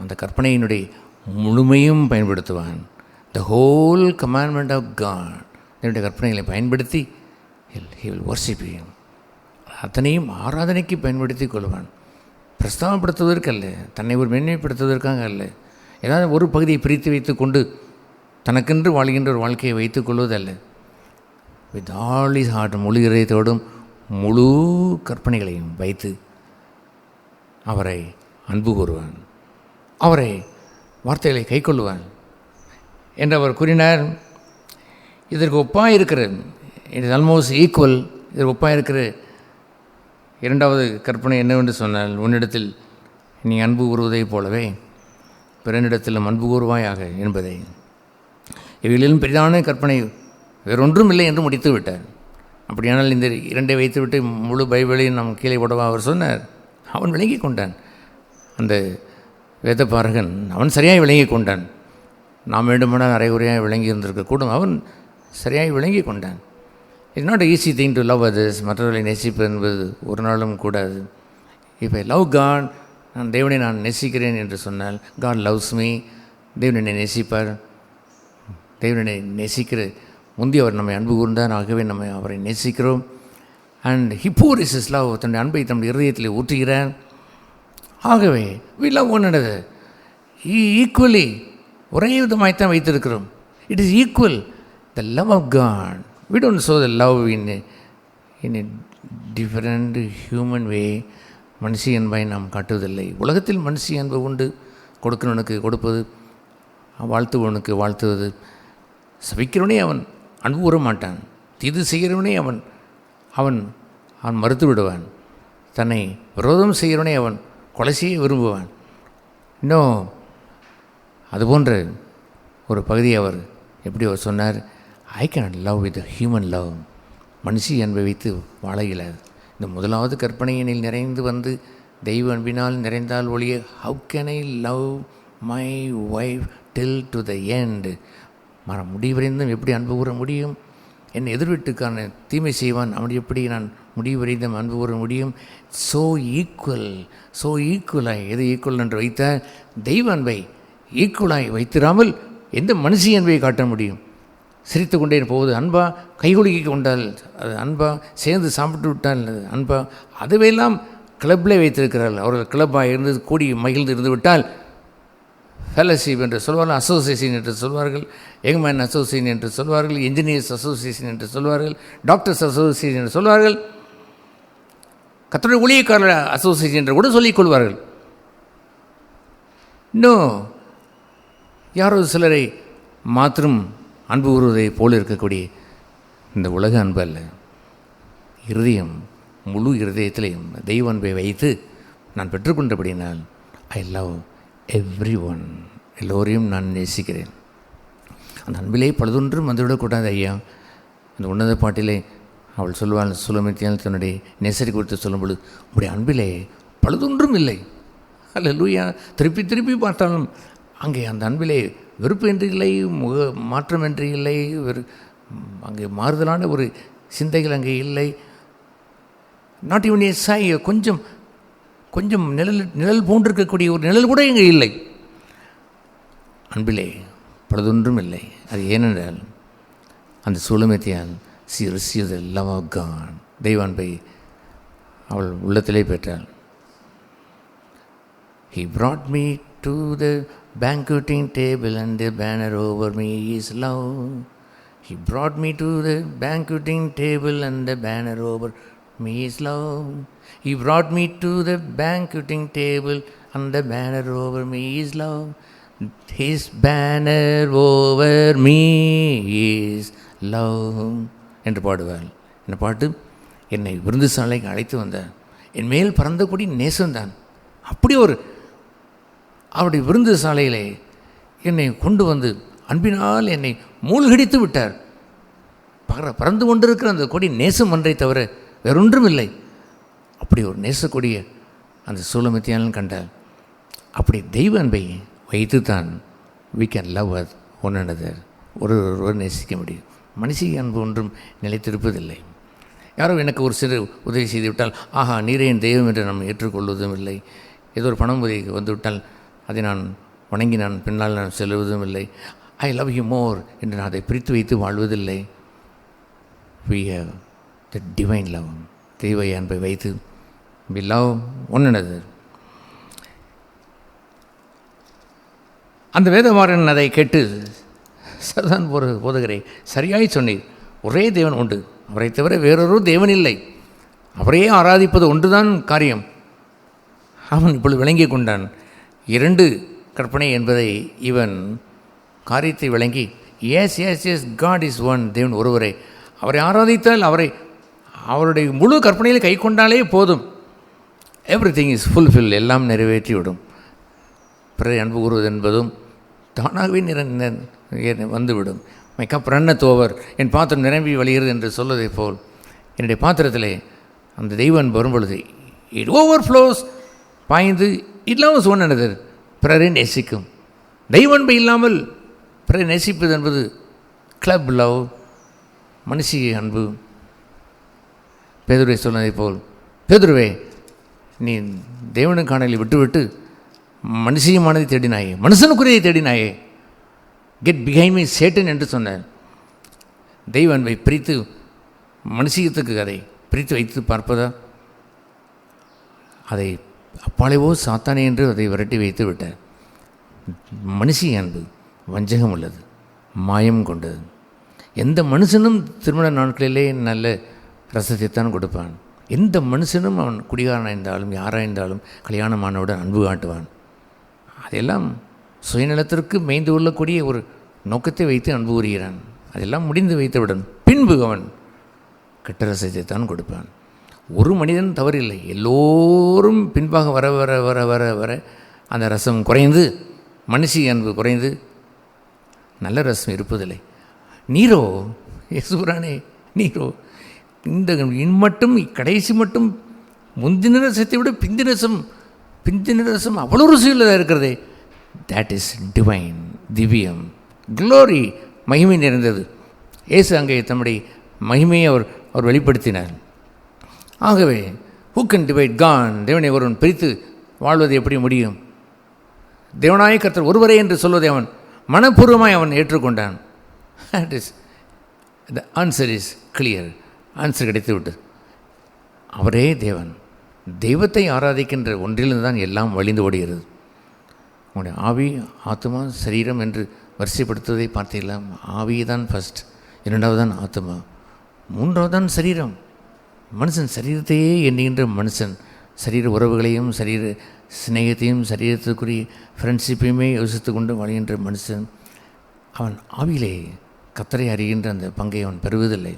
அந்த கற்பனையினுடைய முழுமையும் பயன்படுத்துவான். The whole commandment of God, என்னுடைய கற்பனைகளை பயன்படுத்தி he will worship him. அத்தனையும் ஆராதனைக்கு பயன்படுத்தி கொள்வான். பிரஸ்தாபப்படுத்துவதற்கல்ல, தன்னை ஒரு மேன்மைப்படுத்துவதற்காக அல்ல. ஏதாவது ஒரு பகுதியை பிரித்து வைத்து கொண்டு தனக்கென்று வாழ்கின்ற ஒரு வாழ்க்கையை வைத்துக் கொள்வதல்ல. வித் ஆல் இஸ் ஹார்ட், முழு இதயத்தோடும் முழு கற்பனைகளையும் வைத்து அவரை அன்பு கூறுவான், அவரை வார்த்தைகளை கை கொள்ளுவான் என்று அவர் கூறினார். இதற்கு ஒப்பாக இருக்கிற, இட் இஸ் ஆல்மோஸ்ட் ஈக்குவல், இதற்கு ஒப்பாக இருக்கிற இரண்டாவது கற்பனை என்னவென்று சொன்னால், உன்னிடத்தில் நீ அன்பு கூறுவதைப் போலவே பிறனிடத்திலும் அன்பு கூறுவாயாக என்பதை. இவைகளிலும் பெரிதான கற்பனை வேறொன்றும் இல்லை என்று முடித்து விட்டார். அப்படியானால் இந்த இரண்டை வைத்துவிட்டு முழு பைபிளையும் நம் கீழே போடவா அவர் சொன்னார். அவன் விளங்கி கொண்டான். அந்த வேதபாரகன் அவன் சரியாக விளங்கி கொண்டான். நாம் வேண்டுமானால் அரைகுறையாக விளங்கி இருந்திருக்கக்கூடும். அவன் சரியாக விளங்கி கொண்டான். It's not easy thing to love others. மற்றவர்களை நேசிப்பது என்பது ஒரு நாளும் கூடாது. இப்போ லவ் காட், நான் தேவனை நான் நேசிக்கிறேன் என்று சொன்னால் காட் லவ்ஸ் மீ, தேவன் என்னை நேசிப்பார். தேவனை நேசிக்கிற முந்தைய அவர் நம்மை அன்பு கூர்ந்தார், ஆகவே நம்ம அவரை நேசிக்கிறோம். And he for is is love, தன்னுடைய அன்பை தன்னுடைய இருதயத்தில் ஊற்றுகிறார். ஆகவே we love one another equally, ஒரே விதமாய்த்தான் வைத்திருக்கிறோம். It is equal. The love of God, we don't show the love in a different human way. மனுஷி அன்பை நாம் காட்டுவதில்லை. உலகத்தில் மனுஷி அன்பு உண்டு. கொடுக்கிறவனுக்கு கொடுப்பது, வாழ்த்துவனுக்கு வாழ்த்துவது. சபிக்கிறவனே அவன் அன்பு கூற மாட்டான். தீது செய்கிறவனே அவன் அவன் அவன் மறுத்து விடுவான். தன்னை விரோதம் செய்கிறவனே அவன் கொலை செய்ய விரும்புவான். இன்னும் அதுபோன்ற ஒரு பகுதியை அவர் எப்படி அவர் சொன்னார், I can love with human love. மனுஷி அன்பை வைத்து வாழ இயலாது. இந்த முதலாவது கற்பனையினில் நிறைந்து வந்து தெய்வ அன்பினால் நிறைந்தால் ஒழிய how can I love my wife till to the end. முடிவடைந்தும் எப்படி அன்பு கூற முடியும்? என் எதிர்வீட்டுக்கான தீமை செய்வான், அவன் எப்படி நான் முடிவடைந்தும் அன்பு கூற முடியும்? ஸோ ஈக்குவலாய் எது ஈக்குவல் என்று வைத்தால் தெய்வ அன்பை ஈக்குவலாய் வைத்திராமல் எந்த மனுஷி அன்பை காட்ட முடியும்? சிரித்து கொண்டே போவது அன்பா? கைகுலுக்கி கொண்டால் அது அன்பா? சேர்ந்து சாப்பிட்டு விட்டால் அன்பா? அதுவெல்லாம் கிளப்பில் வைத்திருக்கிறார்கள். அவர்கள் கிளப்பாக இருந்து கூடி மகிழ்ந்து இருந்து விட்டால் ஃபெலோஷிப் என்று சொல்வார்கள், அசோசியேஷன் என்று சொல்வார்கள், யங்மேன் அசோசியேஷன் என்று சொல்வார்கள், இன்ஜினியர்ஸ் அசோசியேஷன் என்று சொல்வார்கள், டாக்டர்ஸ் அசோசியேஷன் என்று சொல்வார்கள், கர்த்தருடைய ஊழியக்காரர் அசோசியேஷன் என்று கூட சொல்லிக் கொள்வார்கள். இன்னும் யாரோ சிலரை மாத்திரம் அன்பு கூறுவதை போல் இருக்கக்கூடிய இந்த உலக அன்பு அல்ல. இருதயம், முழு இருதயத்திலையும் தெய்வ அன்பை வைத்து நான் பெற்றுக்கொண்டபடினால் ஐ லவ் எவ்ரி ஒன், எல்லோரையும் நான் நேசிக்கிறேன். அந்த அன்பிலே பழுதொன்றும் வந்துவிடக்கூடாது ஐயா. அந்த உன்னத பாட்டிலே அவள் சொல்வாள், சுலமித்தியால் தன்னுடைய நேசரை குறித்து சொல்லும்பொழுது, உங்களுடைய அன்பிலே பழுதொன்றும் இல்லை. அல்லேலூயா. திருப்பி திருப்பி பார்த்தாலும் அங்கே அந்த அன்பிலே வெறுப்பு என்று இல்லை, மாற்றம் என்று இல்லை, அங்கே மாறுதலான ஒரு சிந்தைகள் அங்கே இல்லை. நாட் ஈவன் ஏ சை, கொஞ்சம் கொஞ்சம் நிழல் போன்றிருக்கக்கூடிய ஒரு நிழல் கூட இங்கே இல்லை. அன்பிலே பழுதொன்றும் இல்லை. அது ஏனென்றால் அந்த சுலமித்தியால் she received the love of God, தெய்வ அன்பை அவள் உள்ளத்திலே பெற்றாள். He brought me to the banqueting table and the banner over me is love. He brought me to the banqueting table and the banner over me is love. He brought me to the banqueting table and the banner over me is love. His banner over me is love என்று பாடுவாள். என்ன பாட்டு? என்னை விருந்து சாலைக்கு அழைத்து வந்தார். என் மேல் பறந்தபடி நேசம்தான். அப்படி ஒரு அவருடைய விருந்து சாலையிலே என்னை கொண்டு வந்து அன்பினால் என்னை மூழ்கடித்து விட்டார். பறந்து கொண்டிருக்கிற அந்த கொடி நேசம் ஒன்றை தவிர வேறொன்றும் இல்லை. அப்படி ஒரு நேசக்கொடியை அந்த சூலமித்தியாலும் கண்டால், அப்படி தெய்வ அன்பை வைத்து தான் we can love one another, ஒருவர் நேசிக்க முடியும். மனுஷி அன்பு ஒன்றும் நிலைத்திருப்பதில்லை. யாரோ எனக்கு ஒரு சிறு உதவி செய்து விட்டால், ஆஹா நீரே என் தெய்வம் என்று நாம் ஏற்றுக்கொள்வதும் இல்லை. ஏதோ ஒரு பணம் உதவி வந்துவிட்டால் அதை நான் வணங்கி நான் பின்னால் நான் செல்வதும் இல்லை. ஐ லவ் யூ மோர் என்று நான் அதை பிரித்து வைத்து வாழ்வதில்லை. we have the divine love, தெய்வ அன்பை வைத்து we love one another. அந்த வேதமாறன் அதை கேட்டு, சர்தான் போதகரே சரியாய் சொன்னீர், ஒரே தேவன் உண்டு, அவரை தவிர வேறொரு தேவன் இல்லை, அவரையே ஆராதிப்பது ஒன்றுதான் காரியம். அவன் இப்பொழுது விளங்கி கொண்டான். 2 கற்பனை என்பதை இவன் காரியத்தை விளங்கி, yes yes yes God is one, தேவன் ஒருவரே, அவரை ஆராதித்தால் அவருடைய முழு கற்பனையில் கை கொண்டாலே போதும், எவ்ரி திங் இஸ் ஃபுல்ஃபில், எல்லாம் நிறைவேற்றிவிடும். பிறரை அன்பு கூறுவது என்பதும் தானாகவே வந்துவிடும். மை கப் ரன்னத் ஓவர், என் பாத்திரம் நிரம்பி வழிகிறது என்று சொல்வதை போல் என்னுடைய பாத்திரத்திலே அந்த தெய்வ அன்பு வரும்பொழுது இட் ஓவர் ஃப்ளோஸ், பாய்ந்து இட் லவ்ஸ் ஒன் another, பிறரை நேசிக்கும். தெய்வ அன்பு இல்லாமல் பிறரை நேசிப்பது என்பது கிளப் லவ், மனுஷிய அன்பு. பேதுருவை சொன்னதை போல், பேதுருவே நீ தேவனுக்கானலை விட்டுவிட்டு மனுஷியமானதை தேடினாயே, மனுஷனுக்குரியதை தேடினாயே, கெட் பிஹைண்ட் மீ சேட்டன் என்று சொன்னார். தெய்வ அன்பை பிரித்து மனுஷியத்துக்கு அதை பிரித்து வைத்து பார்ப்பதா? அதை அப்பாலேவோ சாத்தானே என்று அதை விரட்டி வைத்து விட்டார். மனுஷிய அன்பு வஞ்சகம் உள்ளது, மாயம் கொண்டது. எந்த மனுஷனும் திருமண நாட்களிலே நல்ல ரசத்தைத்தான் கொடுப்பான். எந்த மனுஷனும் அவன் குடிகாரனாக இருந்தாலும் யாராக இருந்தாலும் கல்யாணமானவுடன் அன்பு காட்டுவான். அதெல்லாம் சுயநலத்திற்கு மேய்ந்து கொள்ளக்கூடிய ஒரு நோக்கத்தை வைத்து அன்பு கூறுகிறான். அதெல்லாம் முடிந்து வைத்தவுடன் பின்பு அவன் கெட்ட ரசத்தை தான் கொடுப்பான். ஒரு மனிதன் தவறில்லை, எல்லோரும் பின்பாக வர வர வர வர வர அந்த ரசம் குறைந்து, மனுஷி அன்பு குறைந்து நல்ல ரசம் இருப்பதில்லை. நீரோ யேசுரானே, நீரோ இந்த மட்டும் கடைசி மட்டும் முந்தின ரசத்தை விட பிந்தின ரசம் அவ்வளோ ருசியுள்ளதாக இருக்கிறதே. தேட் இஸ் டிவைன், திவ்யம், க்ளோரி, மகிமை நிறைந்தது. இயேசு அங்கே தம்முடைய மகிமையை அவர் வெளிப்படுத்தினார். ஆகவே ஹூ கேன் டிவைட் காட், தேவனை ஒருவன் பிரித்து வாழ்வது எப்படி முடியும்? தேவனாய கர்த்தர் ஒருவரே என்று சொல்வதை அவன் மனப்பூர்வமாய் அவன் ஏற்றுக்கொண்டான். That is the answer is clear. Answer கிடைத்து விட்டது. அவரே தேவன். தெய்வத்தை ஆராதிக்கின்ற ஒன்றிலிருந்து தான் எல்லாம் வழிந்து ஓடுகிறது. உங்களுடைய ஆவி, ஆத்மா, சரீரம் என்று வரிசைப்படுத்துவதை பார்த்தீங்களா? ஆவி தான் ஃபஸ்ட், இரண்டாவது தான் ஆத்மா, மூன்றாவது தான் சரீரம். மனுஷன் சரீரத்தையே எண்ணுகின்ற மனுஷன் சரீர உறவுகளையும் சரீர சிநேகத்தையும் சரீரத்துக்குரிய ஃப்ரெண்ட்ஷிப்பையுமே யோசித்து கொண்டு வாழ்கின்ற மனுஷன் அவன் ஆவியிலே கர்த்தரை அறிகின்ற அந்த பங்கை அவன் பெறுவதில்லை.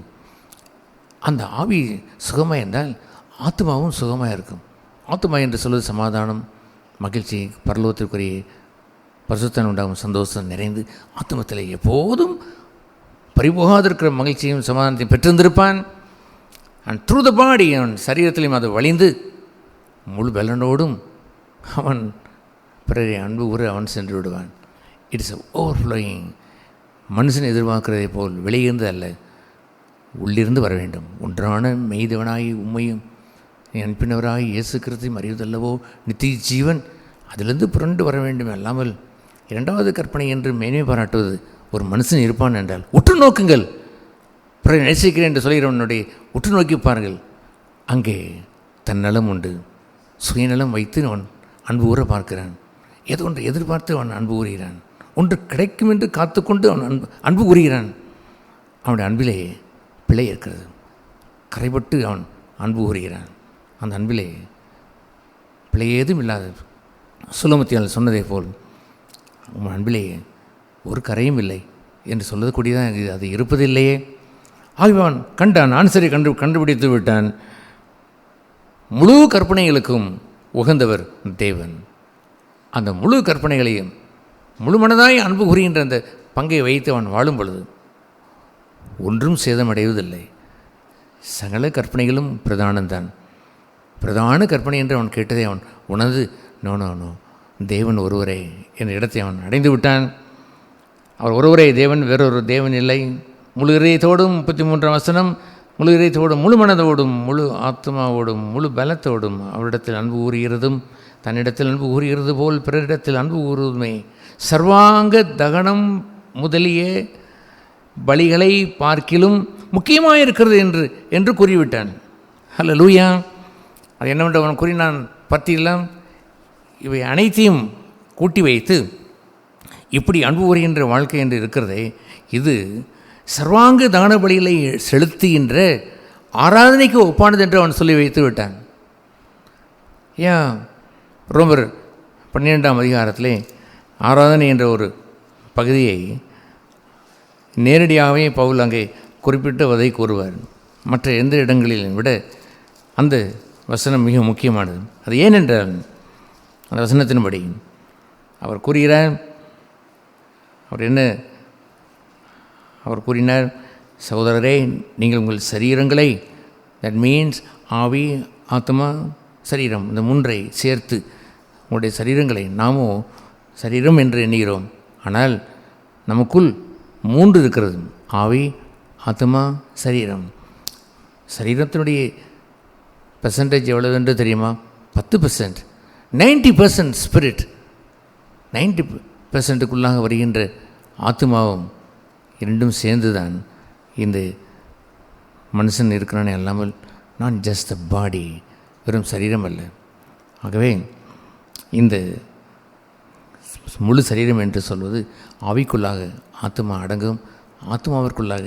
அந்த ஆவி சுகமாக இருந்தால் ஆத்மாவும் சுகமாக இருக்கும். ஆத்மா என்று சொல்வது சமாதானம், மகிழ்ச்சி, பரலோகத்திற்குரிய பரிசுத்தம் உண்டாகும் சந்தோஷம் நிறைந்து ஆத்மத்தில் எப்போதும் பறிபோகாதிருக்கிற மகிழ்ச்சியும் சமாதானத்தையும் பெற்றிருந்திருப்பான். அண்ட் த்ரூ த பாடி அவன் சரீரத்திலையும் அது வழிந்து முழு பலனோடும் அவன் பிறரை அன்பு கூற அவன் சென்று விடுவான். It's overflowing. மனுஷன் எதிர்பார்க்கிறதை போல் வெளியிருந்து அல்ல, உள்ளிருந்து வர வேண்டும். ஒன்றான மெய்தவனாகி உண்மையும் அன்பினவராகி இயேசு கிறிஸ்துவையும் அறிவதல்லவோ நித்திய ஜீவன், அதிலிருந்து புரண்டு வர வேண்டும். அல்லாமல் இரண்டாவது கற்பனை என்று மேன்மை பாராட்டுவது ஒரு மனுஷன் இருப்பான் என்றால் உற்று நோக்குங்கள். பிறரை நேசிக்கிறேன் என்று சொல்கிறவனுடைய உற்று நோக்கி பாருங்கள். அங்கே தன்னலம் உண்டு, சுயநலம் வைத்து அவன் அன்பு கூற பார்க்கிறான். ஏதோ ஒன்று எதிர்பார்த்து அவன் அன்பு கூறுகிறான். ஒன்று கிடைக்கும் என்று காத்துக்கொண்டு அவன் அன்பு கூறுகிறான். அவனுடைய அன்பிலே பிழை இருக்கிறது. கரைபட்டு அவன் அன்பு கூறுகிறான். அந்த அன்பிலே பிழை ஏதும் இல்லாத சுலமத்தியால் சொன்னதை போல் உன் அன்பிலே ஒரு கரையும் இல்லை என்று சொல்வது கூடியதான் அது இருப்பதில்லையே. ஆகியவன் கண்டான், ஆன்சரை கண்டுபிடித்து விட்டான். முழு கற்பனைகளுக்கும் உகந்தவர் தேவன். அந்த முழு கற்பனைகளையும் முழு மனதாய் அன்பு கூறுகின்ற அந்த பங்கை வைத்து அவன் வாழும் பொழுது ஒன்றும் சேதமடைவதில்லை. சகல கற்பனைகளும் பிரதானம்தான். பிரதான கற்பனை என்று அவன் கேட்டதை அவன் உணர்ந்து நோ நோ நோ தேவன் ஒருவரே என்ற இடத்தை அவன் அடைந்து விட்டான். அவர் ஒருவரே தேவன், வேறொரு தேவன் இல்லை. முழு இதயத்தோடும் 33ஆம் வசனம், முழு இதயத்தோடும் முழு மனதோடும் முழு ஆத்மாவோடும் முழு பலத்தோடும் அவரிடத்தில் அன்பு கூறுகிறதும் தன்னிடத்தில் அன்பு கூறுகிறது போல் பிறரிடத்தில் அன்பு கூறுவதுமே சர்வாங்க தகனம் முதலிய பலிகளை பார்க்கிலும் முக்கியமாக இருக்கிறது என்று கூறிவிட்டான். ஹல்லேலூயா. அது என்னவென்று அவன் கூறினான் பற்றியெல்லாம் இவை அனைத்தையும் கூட்டி வைத்து இப்படி அன்பு கூறுகின்ற வாழ்க்கை என்று இருக்கிறதே, இது சர்வாங்க தான பலிகளை செலுத்துகின்ற ஆராதனைக்கு ஒப்பானது என்று அவன் சொல்லி வைத்து விட்டான். ஏன் ரோமர் 12ஆம் அதிகாரத்திலே ஆராதனை என்ற ஒரு பகுதியை நேரடியாகவே பவுல் அங்கே குறிப்பிட்டதை கூறுவார். மற்ற எந்த இடங்களிலும் விட அந்த வசனம் மிக முக்கியமானது. அது ஏனென்றால் அந்த வசனத்தின்படி அவர் கூறுகிறார், அவர் கூறினார், சகோதரரே நீங்கள் உங்கள் சரீரங்களை, தட் மீன்ஸ் ஆவி, ஆத்மா, சரீரம், இந்த மூன்றை சேர்த்து உங்களுடைய சரீரங்களை நாமும் சரீரம் என்று எண்ணுகிறோம். ஆனால் நமக்குள் 3 இருக்கிறது: ஆவி, ஆத்மா, சரீரம். சரீரத்தினுடைய பெர்சன்டேஜ் எவ்வளவு என்று தெரியுமா? 10%. 90% ஸ்பிரிட். 90%க்குள்ளாக வருகின்ற ஆத்மாவும் இரண்டும் சேர்ந்து தான் இந்த மனுஷன் இருக்கிறானே அல்லாமல் நான் ஜஸ்ட் அ பாடி, வெறும் சரீரம் அல்ல. ஆகவே இந்த முழு சரீரம் என்று சொல்வது ஆவிக்குள்ளாக ஆத்மா அடங்கும், ஆத்மாவிற்குள்ளாக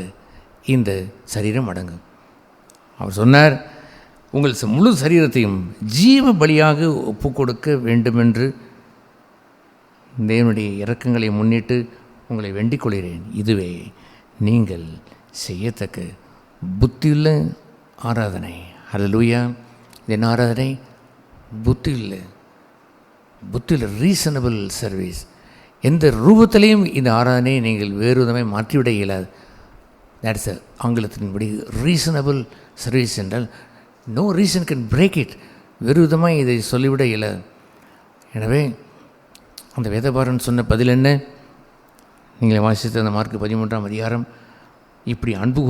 இந்த சரீரம் அடங்கும். அவர் சொன்னார், உங்கள் முழு சரீரத்தையும் ஜீவ பலியாக ஒப்பு கொடுக்க வேண்டுமென்று தேவனுடைய இரக்கங்களை முன்னிட்டு உங்களை வேண்டிக் கொள்கிறேன். இதுவே நீங்கள் செய்யத்தக்க புத்தியுள்ள ஆராதனை. ஹல்லேலூயா. இது என்ன ஆராதனை? புத்தியுள்ள ரீசனபிள் சர்வீஸ். எந்த ரூபத்திலையும் இந்த ஆராதனையை நீங்கள் வேறு விதமாக மாற்றிவிட இயலாது. தட்ஸ் ஆங்கிலத்தின்படி ரீசனபிள் சர்வீஸ் என்றால் no reason can break it. வேறு விதமாக இதை சொல்லிவிட இயலாது. எனவே அந்த வேதபாரன் சொன்ன பதில் என்ன? நீங்கள் வாசித்த அந்த மார்க்கு 13ஆம் அதிகாரம், இப்படி அன்பு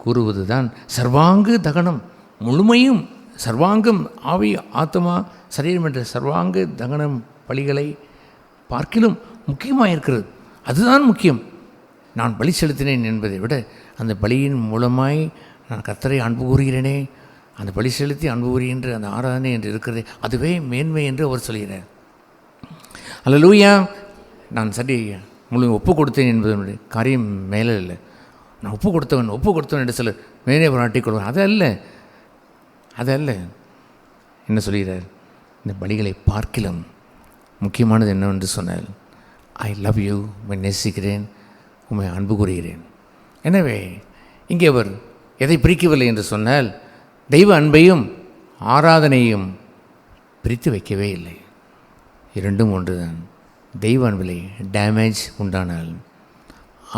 கூறுவது தான் சர்வாங்க தகனம். முழுமையும் சர்வாங்கம், ஆவி, ஆத்மா, சரீரம் என்ற சர்வாங்க தகனம் பலிகளை பார்க்கிலும் முக்கியமாக இருக்கிறது. அதுதான் முக்கியம். நான் பலி செலுத்தினேன் என்பதை விட அந்த பலியின் மூலமாய் நான் கர்த்தரை அன்பு கூறுகிறேனே, அந்த பலி செலுத்தி அன்பு கூறுகின்ற அந்த ஆராதனை என்று இருக்கிறது, அதுவே மேன்மை என்று அவர் சொல்கிறார். அல்லேலூயா. நான் சரி முழு ஒப்பு கொடுத்தேன் என்பதனுடைய காரியம் மேலே இல்லை. நான் ஒப்பு கொடுத்தவன் என்று சிலர் மேலே பாராட்டிக் கொள்வார். அதல்ல. என்ன சொல்கிறார்? இந்த பலிகளை பார்க்கிலும் முக்கியமானது என்னவென்று சொன்னால், ஐ லவ் யூ, உம்மை நேசிக்கிறேன், உம்மை அன்பு கூறுகிறேன். எனவே இங்கே அவர் எதை பிரிக்கவில்லை என்று சொன்னால், தெய்வ அன்பையும் ஆராதனையும் பிரித்து வைக்கவே இல்லை. இரண்டும் ஒன்று தான். தெய்வ அன்பிலே டேமேஜ் உண்டானால்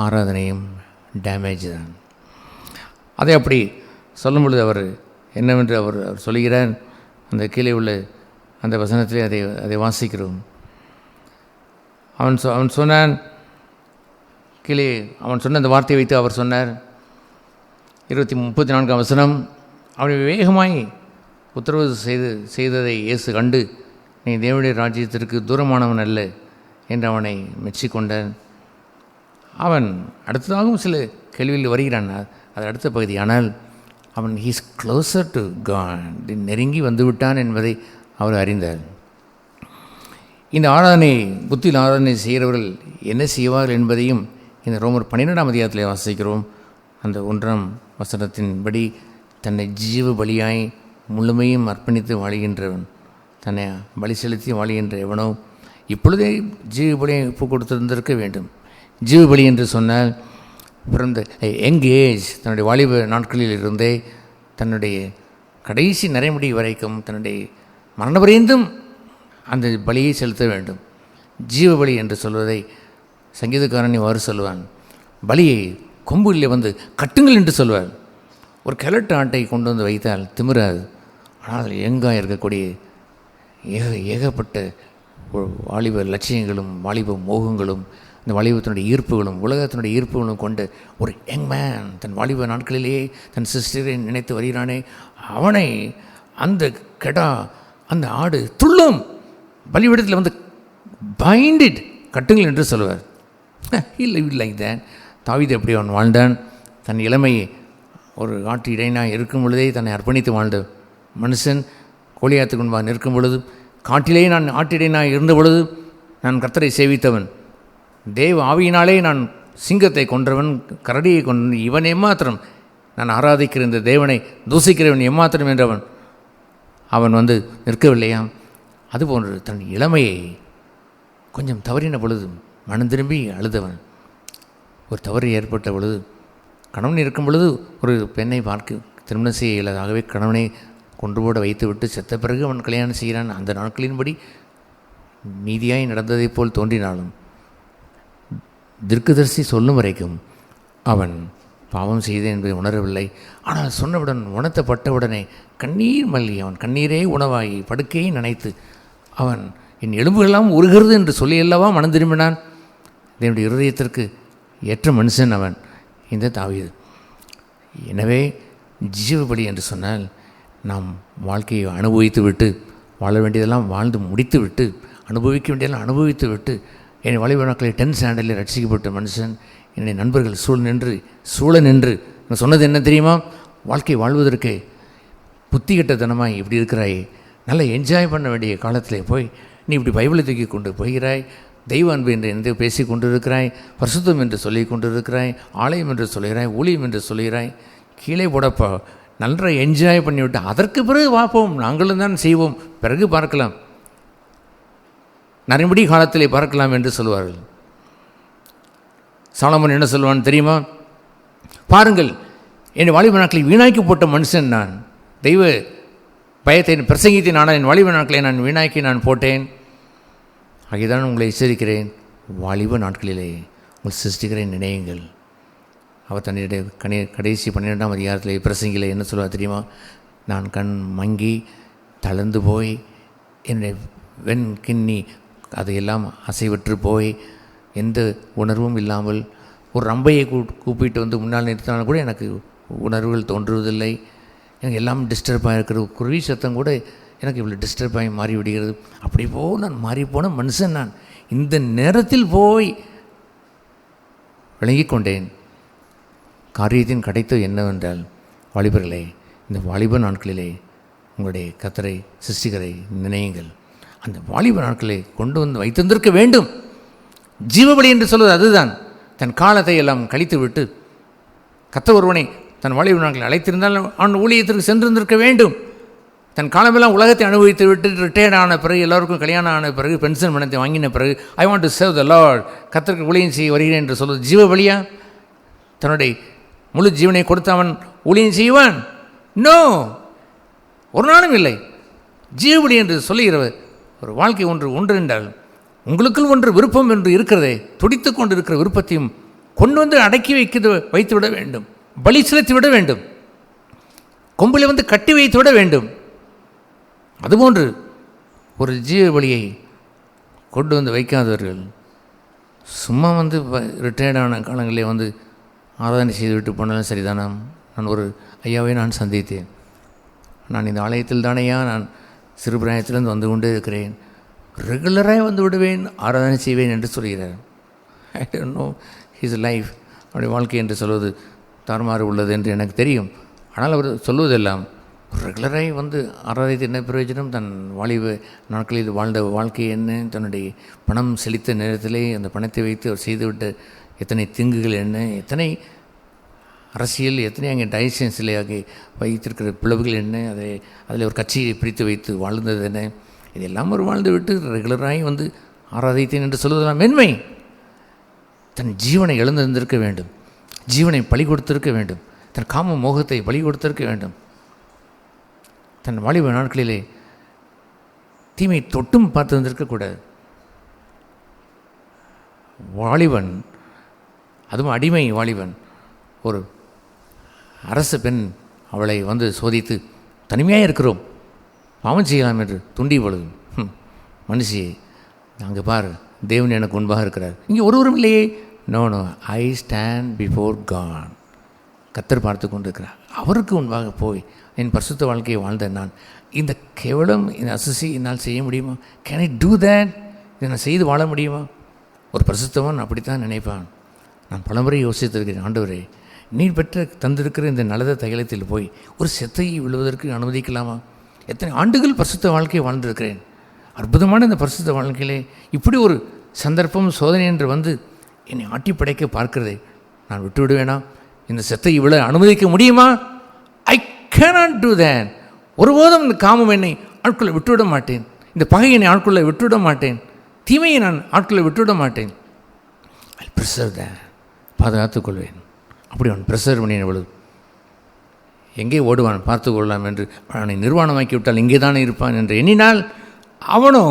ஆராதனையும் டேமேஜ் தான். அதை அப்படி சொல்லும் பொழுது அவர் என்னவென்று அவர் சொல்கிறார். அந்த கீழே உள்ள அந்த வசனத்திலே அதை வாசிக்கிறோம். அவன் சொன்னான், கீழே அவன் சொன்ன அந்த வார்த்தையை வைத்து அவர் சொன்னார், 34ஆம் வசனம், அவனை வேகமாய் உத்தரவு செய்ததை இயேசு கண்டு, நீ தேவனுடைய ராஜ்யத்திற்கு தூரமானவன் அல்ல என்று அவனை மெச்சிக்கொண்டான். அவன் அடுத்ததாகவும் சில கேள்வியில் வருகிறான், அது அடுத்த பகுதி. ஆனால் அவன் ஹீஸ் க்ளோசர் டு காட், நெருங்கி வந்துவிட்டான் என்பதை அவர் அறிந்தார். இந்த ஆராதனை, புத்தியில் ஆராதனை செய்கிறவர்கள் என்ன செய்வார்கள் என்பதையும் இந்த ரோமர் 12ஆம் அதிகாரத்தில் வாசிக்கிறோம். அந்த 1ஆம் வசனத்தின்படி, தன்னை ஜீவ பலியாய் முழுமையும் அர்ப்பணித்து வாழ்கின்றவன், தன்னை பலி செலுத்தி வாழ்கின்ற எவனோ இப்பொழுதே ஜீவ பலியை ஒப்பு கொடுத்திருந்திருக்க வேண்டும். ஜீவ பலி என்று சொன்னால் ஃப்ரம் த யங் ஏஜ், தன்னுடைய வாலிப நாட்களில் இருந்தே தன்னுடைய கடைசி நரைமுடி வரைக்கும், தன்னுடைய மரணவரைந்தும் அந்த பலியை செலுத்த வேண்டும். ஜீவ பலி என்று சொல்வதை சங்கீதக்காரன் இவ்வாறு சொல்லுவான், பலியை கொம்பில் வந்து கட்டுங்கள் என்று சொல்வார். ஒரு கிழட்டு ஆட்டை கொண்டு வந்து வைத்தால் திமிராது. ஆனால் எங்காக இருக்கக்கூடிய ஏகப்பட்ட வாலிப லட்சியங்களும் வாலிப மோகங்களும் இந்த வாலிபத்தினுடைய ஈர்ப்புகளும் உலகத்தினுடைய ஈர்ப்புகளும் கொண்டு ஒரு யங் மேன் தன் வாலிப நாட்களிலேயே தன் சிஸ்டரை நினைத்து வருகிறானே, அவனை அந்த கெடா, அந்த ஆடு துள்ளும் பலிபீடத்தில் வந்து பைண்டிட் கட்டுங்கள் என்று சொல்லுவார். இல்லை லைக் தேட். தாவீது எப்படி அவன் வாழ்ந்தான்? தன் இளமையை ஒரு ஆட்டு இடைனாக இருக்கும் பொழுதே தன்னை அர்ப்பணித்து வாழ்ந்த மனுஷன் கோலியாத்துக்கு முன்பாக நிற்கும் பொழுது, காட்டிலேயே நான் ஆட்டிடைனாக இருந்த பொழுது நான் கர்த்தரை சேவித்தவன், தேவ ஆவியினாலே நான் சிங்கத்தை கொன்றவன், கரடியை கொன்றவன், இவன் எம்மாத்திரம் நான் ஆராதிக்கிற இந்த தேவனை தூசிக்கிறவன் எம்மாத்திரம் என்றவன் அவன் வந்து நிற்கவில்லையாம். அதுபோன்று தன் இளமையை கொஞ்சம் தவறின பொழுது மனம் திரும்பி அழுதவன். ஒரு தவறு ஏற்பட்ட பொழுது, கணவன் இருக்கும் பொழுது ஒரு பெண்ணை பார்க்க திருமணம் செய்ய இயலாதாகவே கணவனை கொன்று போட வைத்து விட்டு செத்த பிறகு அவன் கல்யாணம் செய்கிறான். அந்த நாட்களின்படி நீதியாய் நடந்ததைப் போல் தோன்றினாலும் தீர்க்கதரிசி சொல்லும் வரைக்கும் அவன் பாவம் செய்தேன் என்பதை உணரவில்லை. ஆனால் சொன்னவுடன், உணர்த்தப்பட்டவுடனே கண்ணீர் மல்லி அவன் கண்ணீரே உணவாகி படுக்கையை நனைத்து அவன் என் எலும்புகளெல்லாம் உருகிறது என்று சொல்லி அல்லவா மனம் திரும்பினான். என்னுடைய இருதயத்திற்கு ஏற்ற மனுஷன் அவன் இந்த தாவீது. எனவே ஜீவபலி என்று சொன்னால் நாம் வாழ்க்கையை அனுபவித்து விட்டு, வாழ வேண்டியதெல்லாம் வாழ்ந்து முடித்து விட்டு, அனுபவிக்க வேண்டியதெல்லாம் அனுபவித்து விட்டு, என் வாலிப நாட்களை 10 சாண்டலில் ரட்சிக்கப்பட்ட மனுஷன் என்னுடைய நண்பர்கள் சூழ நின்று நான் சொன்னது என்ன தெரியுமா? வாழ்க்கை வாழ்வதற்கு புத்தி கட்டத்தனமாய் இப்படி இருக்கிறாய், நல்லா என்ஜாய் பண்ண வேண்டிய காலத்தில் போய் நீ இப்படி பைபிளை தூக்கி கொண்டு போகிறாய், தெய்வ அன்பு என்று எந்த பேசி கொண்டு இருக்கிறாய், பரிசுத்தம் என்று சொல்லி கொண்டு இருக்கிறாய், ஆலயம் என்று சொல்கிறாய், ஊழியம் என்று சொல்கிறாய். கீழே போடப்பா, நல்லா என்ஜாய் பண்ணிவிட்டு அதற்கு பிறகு பார்ப்போம், நாங்களும் தான் செய்வோம், பிறகு பார்க்கலாம், நரைமுடி காலத்திலே பார்க்கலாம் என்று சொல்வார்கள். சாலமோன் என்ன சொல்வான் தெரியுமா? பாருங்கள், என் வாலிப நாட்களை வீணாக்கி போட்ட மனுஷன் நான், தெய்வ பயத்தை பிரசங்கித்தேன், ஆனால் என் வாலிப நாட்களை நான் வீணாக்கி நான் போட்டேன். ஆகியதான் உங்களை எச்சரிக்கிறேன், வாலிப நாட்களிலே உங்கள் சிருஷ்டிக்கிறேன் நினையுங்கள். அவர் தன்னுடைய கடைசி 12ஆம் அதிகாரத்தில் பிரசங்கிலே என்ன சொல்வார் தெரியுமா? நான் கண் மங்கி தளர்ந்து போய் என்னுடைய வெண்கிண்ணி அதையெல்லாம் அசைவற்று போய் எந்த உணர்வும் இல்லாமல் ஒரு ரம்பையை கூப்பிட்டு வந்து முன்னால் நிறுத்தினாலும் கூட எனக்கு உணர்வுகள் தோன்றுவதில்லை. எனக்கு எல்லாம் டிஸ்டர்பாக இருக்கிறது, குருவி சத்தம் கூட எனக்கு இவ்வளோ டிஸ்டர்பாகி மாறி விடுகிறது. அப்படி நான் மாறிப்போன மனுஷன் நான். இந்த நேரத்தில் போய் விளங்கி கொண்டேன். காரியத்தின் கிடைத்தது என்னவென்றால், வாலிபர்களே, இந்த வாலிப நாட்களிலே உங்களுடைய கர்த்தரை சிருஷ்டிகரை நினையுங்கள். அந்த வாலிப நாட்களை கொண்டு வந்து வைத்திருந்திருக்க வேண்டும். ஜீவபலி என்று சொல்வது அதுதான். தன் காலத்தை எல்லாம் கழித்து விட்டு கர்த்தர் ஒருவனை தன் வாலிப நாட்களை அழைத்திருந்தால் அவன் ஊழியத்திற்கு சென்றிருந்திருக்க வேண்டும். தன் காலமெல்லாம் உலகத்தை அனுபவித்து விட்டு ரிட்டையர்ட் ஆன பிறகு, எல்லோருக்கும் கல்யாணம் ஆன பிறகு, பென்ஷன் பணத்தை வாங்கின பிறகு, I want to serve the Lord, கர்த்தருக்கு ஊழியம் செய்ய வருகிறேன் என்று சொல்வது ஜீவபலியா? தன்னுடைய முழு ஜீவனை கொடுத்து அவன் ஊழியம் செய்வான்? நோ, ஒரு நாளும் இல்லை. ஜீவபலி என்று சொல்லுகிறவர் ஒரு வாழ்க்கை ஒன்று என்றால், உங்களுக்குள் ஒன்று விருப்பம் என்று இருக்கிறதே, துடித்து கொண்டு இருக்கிற விருப்பத்தையும் கொண்டு வந்து அடக்கி வைத்து விட வேண்டும், பலி செலுத்தி விட வேண்டும், கொம்பில் வந்து கட்டி வைத்து விட வேண்டும். அதுபோன்று ஒரு ஜீவ பலியை கொண்டு வந்து வைக்காதவர்கள் சும்மா வந்து ரிட்டையர்டான காலங்களிலே வந்து ஆராதனை செய்துவிட்டு போனாலும் சரிதானா? நான் ஒரு ஐயாவை நான் சந்தித்தேன். நான் இந்த ஆலயத்தில் தானேயா நான் சிறுபிராயத்திலிருந்து வந்து கொண்டே இருக்கிறேன், ரெகுலராக வந்து விடுவேன், ஆராதனை செய்வேன் என்று சொல்கிறார். I don't know his life, அவருடைய வாழ்க்கை என்று சொல்வது தாறுமாறு உள்ளது என்று எனக்கு தெரியும். ஆனால் அவர் சொல்வதெல்லாம் ரெகுலராக வந்து ஆராதித்து என்ன பிரயோஜனம்? தன் வாலிப நாட்களில் வாழ்ந்த வாழ்க்கை என்ன? தன்னுடைய பணம் செலுத்த நேரத்திலே அந்த பணத்தை வைத்து அவர் செய்துவிட்ட எத்தனை தீங்குகள் என்ன, எத்தனை அரசியல், எத்தனை அங்கே டைசன்ஸில் ஆகி வைத்திருக்கிற பிளவுகள் என்ன, அதில் ஒரு கட்சியை பிரித்து வைத்து வாழ்ந்தது என்ன, இதெல்லாம் ஒரு வாழ்ந்து விட்டு ரெகுலராகி வந்து ஆராதித்தேன் என்று சொல்வதெல்லாம் மென்மை. தன் ஜீவனை இழந்திருந்திருக்க வேண்டும், ஜீவனை பலி கொடுத்திருக்க வேண்டும், தன் காம மோகத்தை பலி கொடுத்திருக்க வேண்டும். தன் வாலிப நாட்களிலே தீமை தொட்டும் பார்த்திருந்திருக்கக்கூடாது. வாலிபன், அதுவும் அடிமை வாலிபன், ஒரு அரசு பெண் அவளை வந்து சோதித்து, தனிமையாக இருக்கிறோம், பாவம் செய்யலாம் என்று துண்டி பொழுது, மனுஷியை அங்கே பார், தேவன் எனக்கு முன்பாக இருக்கிறார், இங்கே ஒருவரும் இல்லையே. No no, I stand before God, கர்த்தர் பார்த்து கொண்டு இருக்கிறார், அவருக்கு முன்பாக போய் என் பரிசுத்த வாழ்க்கையை வாழ்ந்த நான் இந்த கேவலம், இந்த அசுசி என்னால் செய்ய முடியுமா? Can I do that? இதை நான் செய்து வாழ முடியுமா? ஒரு பரிசுத்தவன் அப்படித்தான் நினைப்பான். நான் பலமுறை யோசித்திருக்கிறேன், ஆண்டவரே, நீர் பெற்ற தந்திருக்கிற இந்த நல்லத தைலத்தில் போய் ஒரு செத்தையை விழுவதற்கு அனுமதிக்கலாமா? எத்தனை ஆண்டுகள் பரிசுத்த வாழ்க்கையை வாழ்ந்திருக்கிறேன். அற்புதமான இந்த பரிசுத்த வாழ்க்கையிலே இப்படி ஒரு சந்தர்ப்பம், சோதனை என்று வந்து என்னை ஆட்டி படைக்க பார்க்கிறதே, நான் விட்டு விடுவேனா? இந்த செத்தையை விழ அனுமதிக்க முடியுமா? I cannot do that. ஒருபோதும் இந்த காமம் என்னை ஆட்களை விட்டுவிட மாட்டேன், இந்த பகை என்னை ஆட்களை விட்டுவிட மாட்டேன், தீமையை நான் ஆட்களை விட்டுவிட மாட்டேன். ஐ ப்ரிசர்வ் தேட், பாதுகாத்துக்கொள்வேன். அப்படி அவன் ப்ரிசர்வ் பண்ணின பொழுது எங்கே ஓடுவான் பார்த்து கொள்ளலாம் என்று அவனை நிர்வாணமாக்கி விட்டால் இங்கே தானே இருப்பான் என்று எண்ணினால், அவனோ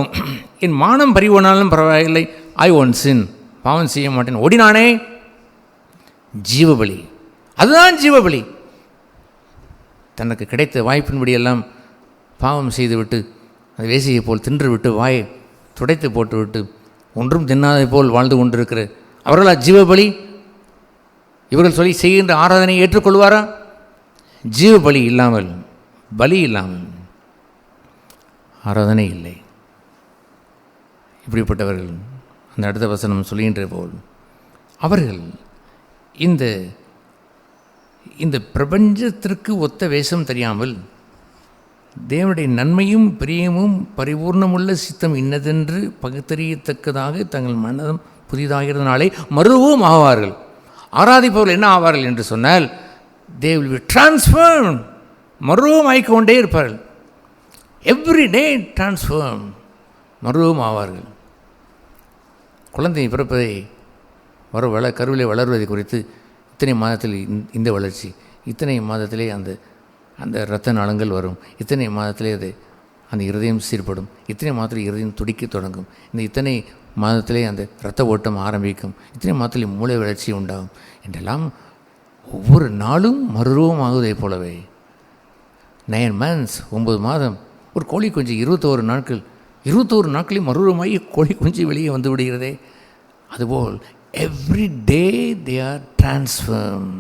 என் மானம் பறிவோனாலும் பரவாயில்லை, ஐ ஒன்ட் சின், பாவம் செய்ய மாட்டேன், ஓடினானே. ஜீவபலி, அதுதான் ஜீவபலி. தனக்கு கிடைத்த வாய்ப்பின்படியெல்லாம் பாவம் செய்துவிட்டு அது வேசியை போல் தின்று விட்டு வாயை துடைத்து போட்டுவிட்டு ஒன்றும் தின்னாதை போல் வாழ்ந்து கொண்டிருக்கிற அவர்களா ஜீவபலி? இவர்கள் சொல்லி செய்கின்ற ஆராதனையை ஏற்றுக்கொள்வாரா? ஜீவபலி இல்லாமல், பலி இல்லாமல் ஆராதனை இல்லை. இப்படிப்பட்டவர்கள் அந்த அடுத்த வசனம் சொல்கின்ற போல் அவர்கள் இந்த பிரபஞ்சத்திற்கு ஒத்த வேஷம் தெரியாமல் தேவனுடைய நன்மையும் பிரியமும் பரிபூர்ணமுள்ள சித்தம் இன்னதென்று பகுத்தறியத்தக்கதாக தங்கள் மனதும் புதிதாகிறதுனாலே மறுவும் ஆவார்கள். ஆராதிப்பவர்கள் என்ன ஆவார்கள் என்று சொன்னால், they will be transformed, மறுவும் ஆகிக்கொண்டே இருப்பார்கள். எவ்ரி டே டிரான்ஸ்ஃபார்ம், மறுவும் ஆவார்கள். குழந்தை பிறப்பதை கருவிலே வளர்வதை குறித்து இத்தனை மாதத்தில் இந்த வளர்ச்சி, இத்தனை மாதத்திலே அந்த இரத்த நாளங்கள் வரும், இத்தனை மாதத்திலே அந்த இருதயம் சீர்படும், இத்தனை மாதத்தில் இருதயம் துடிக்க தொடங்கும், இத்தனை மாதத்திலே அந்த இரத்த ஓட்டம் ஆரம்பிக்கும், இத்தனை மாதத்திலே மூளை வளர்ச்சி உண்டாகும் என்றெல்லாம் ஒவ்வொரு நாளும் மறுரூபம் ஆகுவதைப் போலவே 9 months 9 மாதம் ஒரு கோழி குஞ்சு 21 நாட்கள் 21 நாட்களில் மறுரூபமாகி கோழி குஞ்சு வெளியே வந்து விடுகிறதே. அதுபோல் every day they are transform,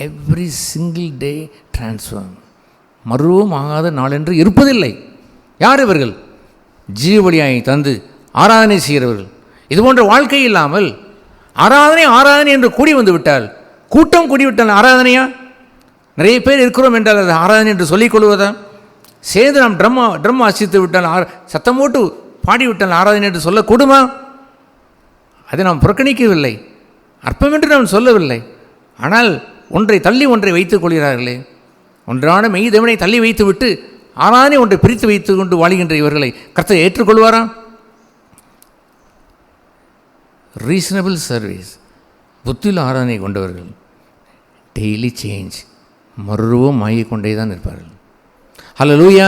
every single day transform. மறுரூபம் ஆகாத நாளென்று இருப்பதில்லை. யார் இவர்கள்? ஜீவபலியாய் தந்து ஆராதனை செய்கிறவர்கள். இதுபோன்ற வாழ்க்கை இல்லாமல் ஆராதனை என்று கூடி வந்து விட்டால், கூட்டம் கூடிவிட்டால் ஆராதனையா? நிறைய பேர் இருக்கிறோம் என்றால் அது ஆராதனை என்று சொல்லிக் கொள்வதா? சேர்ந்து நாம் ட்ரம் வாசித்து விட்டால், சத்தம் போட்டு பாடிவிட்டால் ஆராதனை என்று சொல்லக்கூடுமா? அதை நாம் புறக்கணிக்கவில்லை, அற்பமென்று நாம் சொல்லவில்லை. ஆனால் ஒன்றை தள்ளி ஒன்றை வைத்துக் கொள்கிறார்களே, ஒன்றான மெய் தேவனை தள்ளி வைத்து விட்டு ஆராதனை ஒன்றை பிரித்து வைத்து கொண்டு வாழ்கின்ற இவர்களை கர்த்தர் ஏற்றுக்கொள்வாரா? ரீசனபிள் சர்வீஸ், புத்தியில் ஆராதனை கொண்டவர்கள் டெய்லி சேஞ்ச், மறுரூபம் ஆகிக்கொண்டே தான் இருப்பார்கள். ஹல்லேலூயா.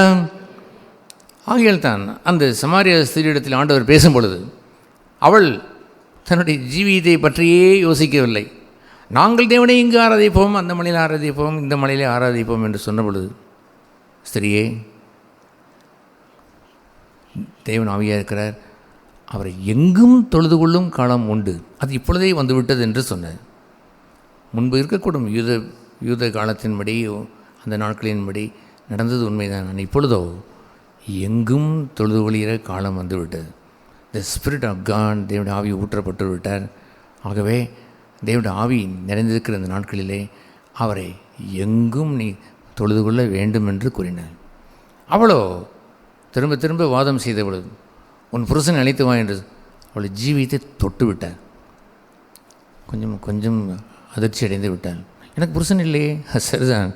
ஆகையால் தான் அந்த சமாரிய ஸ்திரீயிடத்தில் ஆண்டவர் பேசும் பொழுது அவள் தன்னுடைய ஜீவியத்தை பற்றியே யோசிக்கவில்லை. நாங்கள் தேவனை இங்கு ஆராதிப்போம், அந்த மலையில் ஆராதிப்போம், இந்த மலையிலே ஆராதிப்போம் என்று சொன்ன பொழுது, ஸ்திரியே, தேவன் ஆவியாக இருக்கிறார், அவரை எங்கும் தொழுது கொள்ளும் காலம் உண்டு, அது இப்பொழுதே வந்துவிட்டது என்று சொன்னார். முன்பு இருக்கக்கூடும் யூத காலத்தின்படி, அந்த நாட்களின்படி நடந்தது உண்மைதான். ஆனால் இப்பொழுதோ எங்கும் தொழுது கொள்கிற காலம் வந்துவிட்டது. த ஸ்பிரிட் ஆஃப் காட், தேவனுடைய ஆவி ஊற்றப்பட்டு விட்டார். ஆகவே தேவனுடைய ஆவி நிறைந்திருக்கிற இந்த நாட்களிலே அவரை எங்கும் நீ தொழுது கொள்ள வேண்டும் என்று கூறினார். அவளோ திரும்ப திரும்ப வாதம் செய்த பொழுது, உன் புருஷனை அழைத்து வா என்று அவளை ஜீவியத்தை தொட்டு விட்டார். கொஞ்சம் அதிர்ச்சி அடைந்து விட்டாள். எனக்கு புருஷன் இல்லையே. சரிதான்,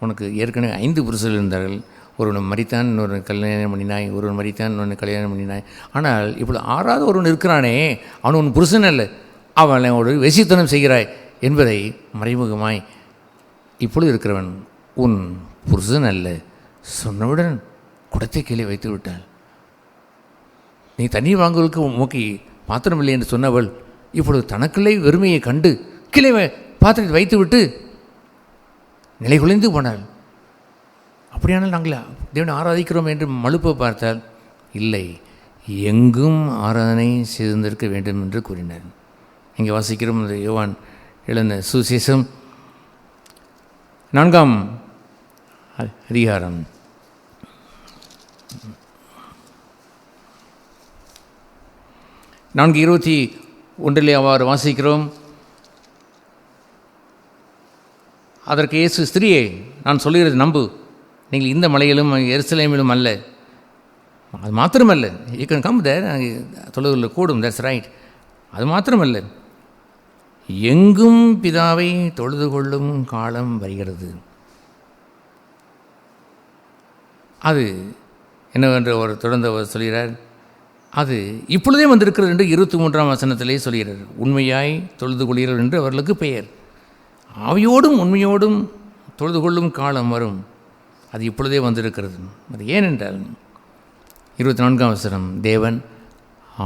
உனக்கு ஏற்கனவே 5 புருஷர்கள் இருந்தார்கள். ஒருவன் மரித்தான், இன்னொரு கல்யாணம் பண்ணினாய், ஒருவன் மரித்தான், இன்னொன்று கல்யாணம் பண்ணினாய். ஆனால் இப்பொழுது 6வது ஒருவன் இருக்கிறானே, அவன் உன் புருஷன் அல்ல, அவனை ஒரு வெசித்தனம் செய்கிறாய் என்பதை மறைமுகமாய் இப்பொழுது இருக்கிறவன் உன் புருஷன் அல்ல சொன்னவுடன் குடத்தை கீழே வைத்து விட்டாள். நீ தண்ணீர் வாங்குவதற்கு நோக்கி பாத்திரமில்லை என்று சொன்னவள் இப்பொழுது தனக்குள்ளே வெறுமையை கண்டு கீழே பாத்திரத்தை வைத்து விட்டு நிலை குலைந்து போனாள். அப்படியானால் நாங்கள் தேவனை ஆராதிக்கிறோம் என்று மழுப்ப பார்த்தால், இல்லை, எங்கும் ஆராதனை செய்திருக்க வேண்டும் என்று கூறினார். இங்கே வாசிக்கிறோம், இந்த யோவான் எழுந்த சுவிசேஷம் 4ஆம் அதிகாரம் 4:21 அவ்வாறு வாசிக்கிறோம். அதற்கு இயேசு, ஸ்திரியே, நான் சொல்லுகிறது நம்பு, நீங்கள் இந்த மலையிலும் எருசலேமிலும் அல்ல, அது மாத்திரமல்ல, யூ கேன் கம் தேர், தொழுகையில் கூடும், தட்ஸ் ரைட், அது மாத்திரமல்ல, எங்கும் பிதாவை தொழுது கொள்ளும் காலம் வருகிறது. அது என்னவென்று ஒரு தொடர்ந்து அவர் சொல்கிறார், அது இப்பொழுதே வந்திருக்கிறது என்று 23ஆம் வசனத்திலே சொல்கிறார். உண்மையாய் தொழுது கொள்கிறார் என்று அவர்களுக்கு பெயர். ஆவியோடும் உண்மையோடும் தொழுது கொள்ளும் காலம் வரும், அது இப்பொழுதே வந்திருக்கிறது. அது ஏனென்றால் 24ஆம் வசனம், தேவன்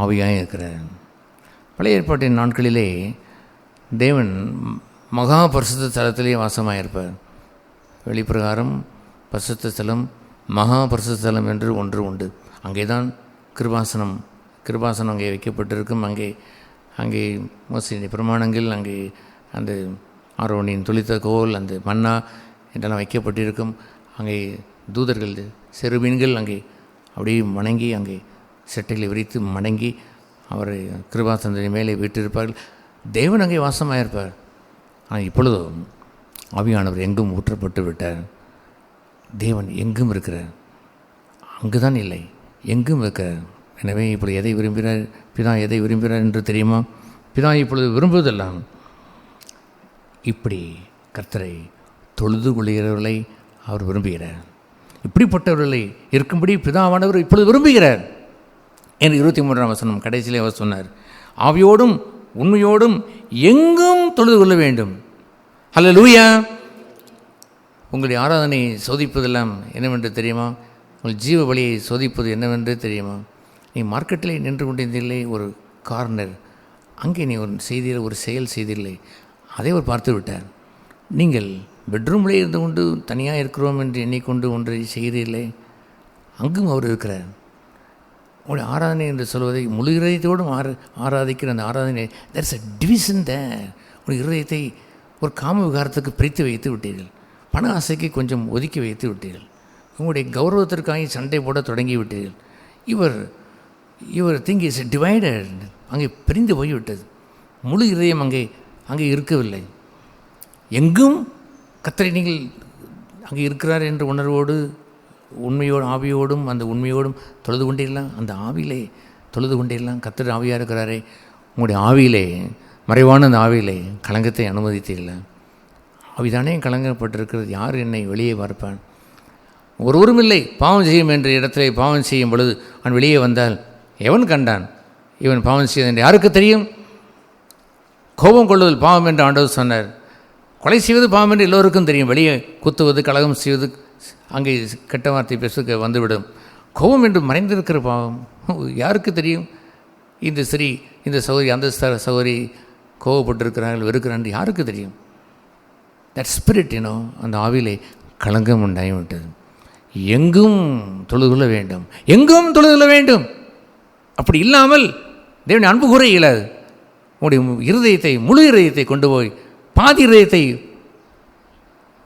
ஆவியாக இருக்கிறார். பழைய ஏற்பாட்டின் நாட்களிலே தேவன் மகா பரிசுத்த ஸ்தலத்திலே வாசமாயிருப்பார். வெளிப்பிரகாரம் பரிசுத்த ஸ்தலம், மகா பரிசுத்த ஸ்தலம் என்று ஒன்று உண்டு. அங்கே தான் கிருபாசனம் கிருபாசனம் அங்கே வைக்கப்பட்டிருக்கும். அங்கே அங்கே மோசடி பிரமாணங்கள், அங்கே அந்த ஆரோனின் துளித்த கோல், அந்த மன்னா என்றெல்லாம் வைக்கப்பட்டிருக்கும். அங்கே தூதர்கள் செருபீன்கள் அங்கே அப்படியே வணங்கி, அங்கே செட்டைகளை விரித்து மடங்கி அவரை கிருபாசனத்தின் மேலே வீட்டிருப்பார்கள். தேவன் அங்கே வாசமாயிருப்பார். ஆனால் இப்பொழுதும் ஆவியானவர் எங்கும் ஊற்றப்பட்டு விட்டார். தேவன் எங்கும் இருக்கிறார், அங்கு தான் இல்லை, எங்கும் இருக்கிறார். எனவே இப்பொழுது எதை விரும்புகிறார் பிதா, எதை விரும்புகிறார் என்று தெரியுமா? பிதா இப்பொழுது விரும்புவதெல்லாம் இப்படி கர்த்தரை தொழுது கொள்கிறவர்களை அவர் விரும்புகிறார். இப்படிப்பட்டவர்களை இருக்கும்படி பிதாவானவர் இப்பொழுது விரும்புகிறார் என்று 23ஆம் வசனம் கடைசியிலே அவர் சொன்னார், ஆவியோடும் உண்மையோடும் எங்கும் தொழுது கொள்ள வேண்டும். ஹல்லேலூயா. உங்களுடைய ஆராதனை சோதிப்பதெல்லாம் என்னவென்று தெரியுமா? உங்கள் ஜீவ வழியை சோதிப்பது என்னவென்று தெரியுமா? நீ மார்க்கெட்டில் நின்று கொண்டிருந்தில்லை, ஒரு கார்னர், அங்கே நீ ஒரு செய்தியில் ஒரு செயல் செய்தில்லை, அதை அவர் பார்த்து விட்டார். நீங்கள் பெட்ரூம்லேயே இருந்து கொண்டு தனியாக இருக்கிறோம் என்று எண்ணிக்கொண்டு ஒன்றை செய்கிறீர்களே, அங்கும் அவர் இருக்கிறார். உங்களுடைய ஆராதனை என்று சொல்வதை முழு இதயத்தோடும் ஆராதிக்கிற அந்த ஆராதனை, தேர் இஸ் அ டிவிஷன் தேர். உங்களுடைய இருதயத்தை ஒரு காம விகாரத்துக்கு பிரித்து வைத்து விட்டீர்கள், பண ஆசைக்கு கொஞ்சம் ஒதுக்கி வைத்து விட்டீர்கள், உங்களுடைய கௌரவத்திற்காக சண்டை போட தொடங்கி விட்டீர்கள். இவர் திங்க் இஸ் டிவைடட், அங்கே பிரிந்து போய்விட்டது. முழு இதயம் அங்கே இருக்கவில்லை. எங்கும் கர்த்தரை நீங்கள் அங்கே இருக்கிறார் என்ற உணர்வோடு உண்மையோடு ஆவியோடும் அந்த உண்மையோடும் தொழுது கொண்டேலாம், அந்த ஆவியிலே தொழுது கொண்டேலாம். கர்த்தர் ஆவியாக இருக்கிறாரே, உங்களுடைய ஆவியிலே, மறைவான அந்த ஆவியிலே களங்கத்தை அனுமதித்தீர்கள். ஆவிதானே கலங்கப்பட்டிருக்கிறது, யார் என்னை வெளியே பார்ப்பான்? ஒருவரும் இல்லை. பாவம் செய்யும் என்ற இடத்துல பாவம் செய்யும் பொழுது அவன் வெளியே வந்தால் எவன் கண்டான் இவன் பாவம் செய்வது என்று யாருக்கு தெரியும்? கோபம் கொள்வதில் பாவம் என்று ஆண்டவர் சொன்னார். கொலை செய்வது பாவம் என்று எல்லோருக்கும் தெரியும். வெளியே குத்துவது, கலகம் செய்வது, அங்கே கெட்ட வார்த்தை பேச வந்துவிடும். கோபம் என்று மறைந்திருக்கிற பாவம் யாருக்கு தெரியும்? இந்த சகோதரி அந்த சகோதரி கோபப்பட்டிருக்கிறார்கள், வெறுக்கிறார்கள், யாருக்கு தெரியும்? தட் ஸ்பிரிட் அந்த ஆவிலே களங்கம் உண்டாகிவிட்டது. எங்கும் தொழுது கொள்ள வேண்டும், எங்கும் தொழுது கொள்ள வேண்டும். அப்படி இல்லாமல் தேவனை அன்பு கூற இயலாது. உங்களுடைய இருதயத்தை, முழு இருதயத்தை கொண்டு போய் பாதி இருதயத்தை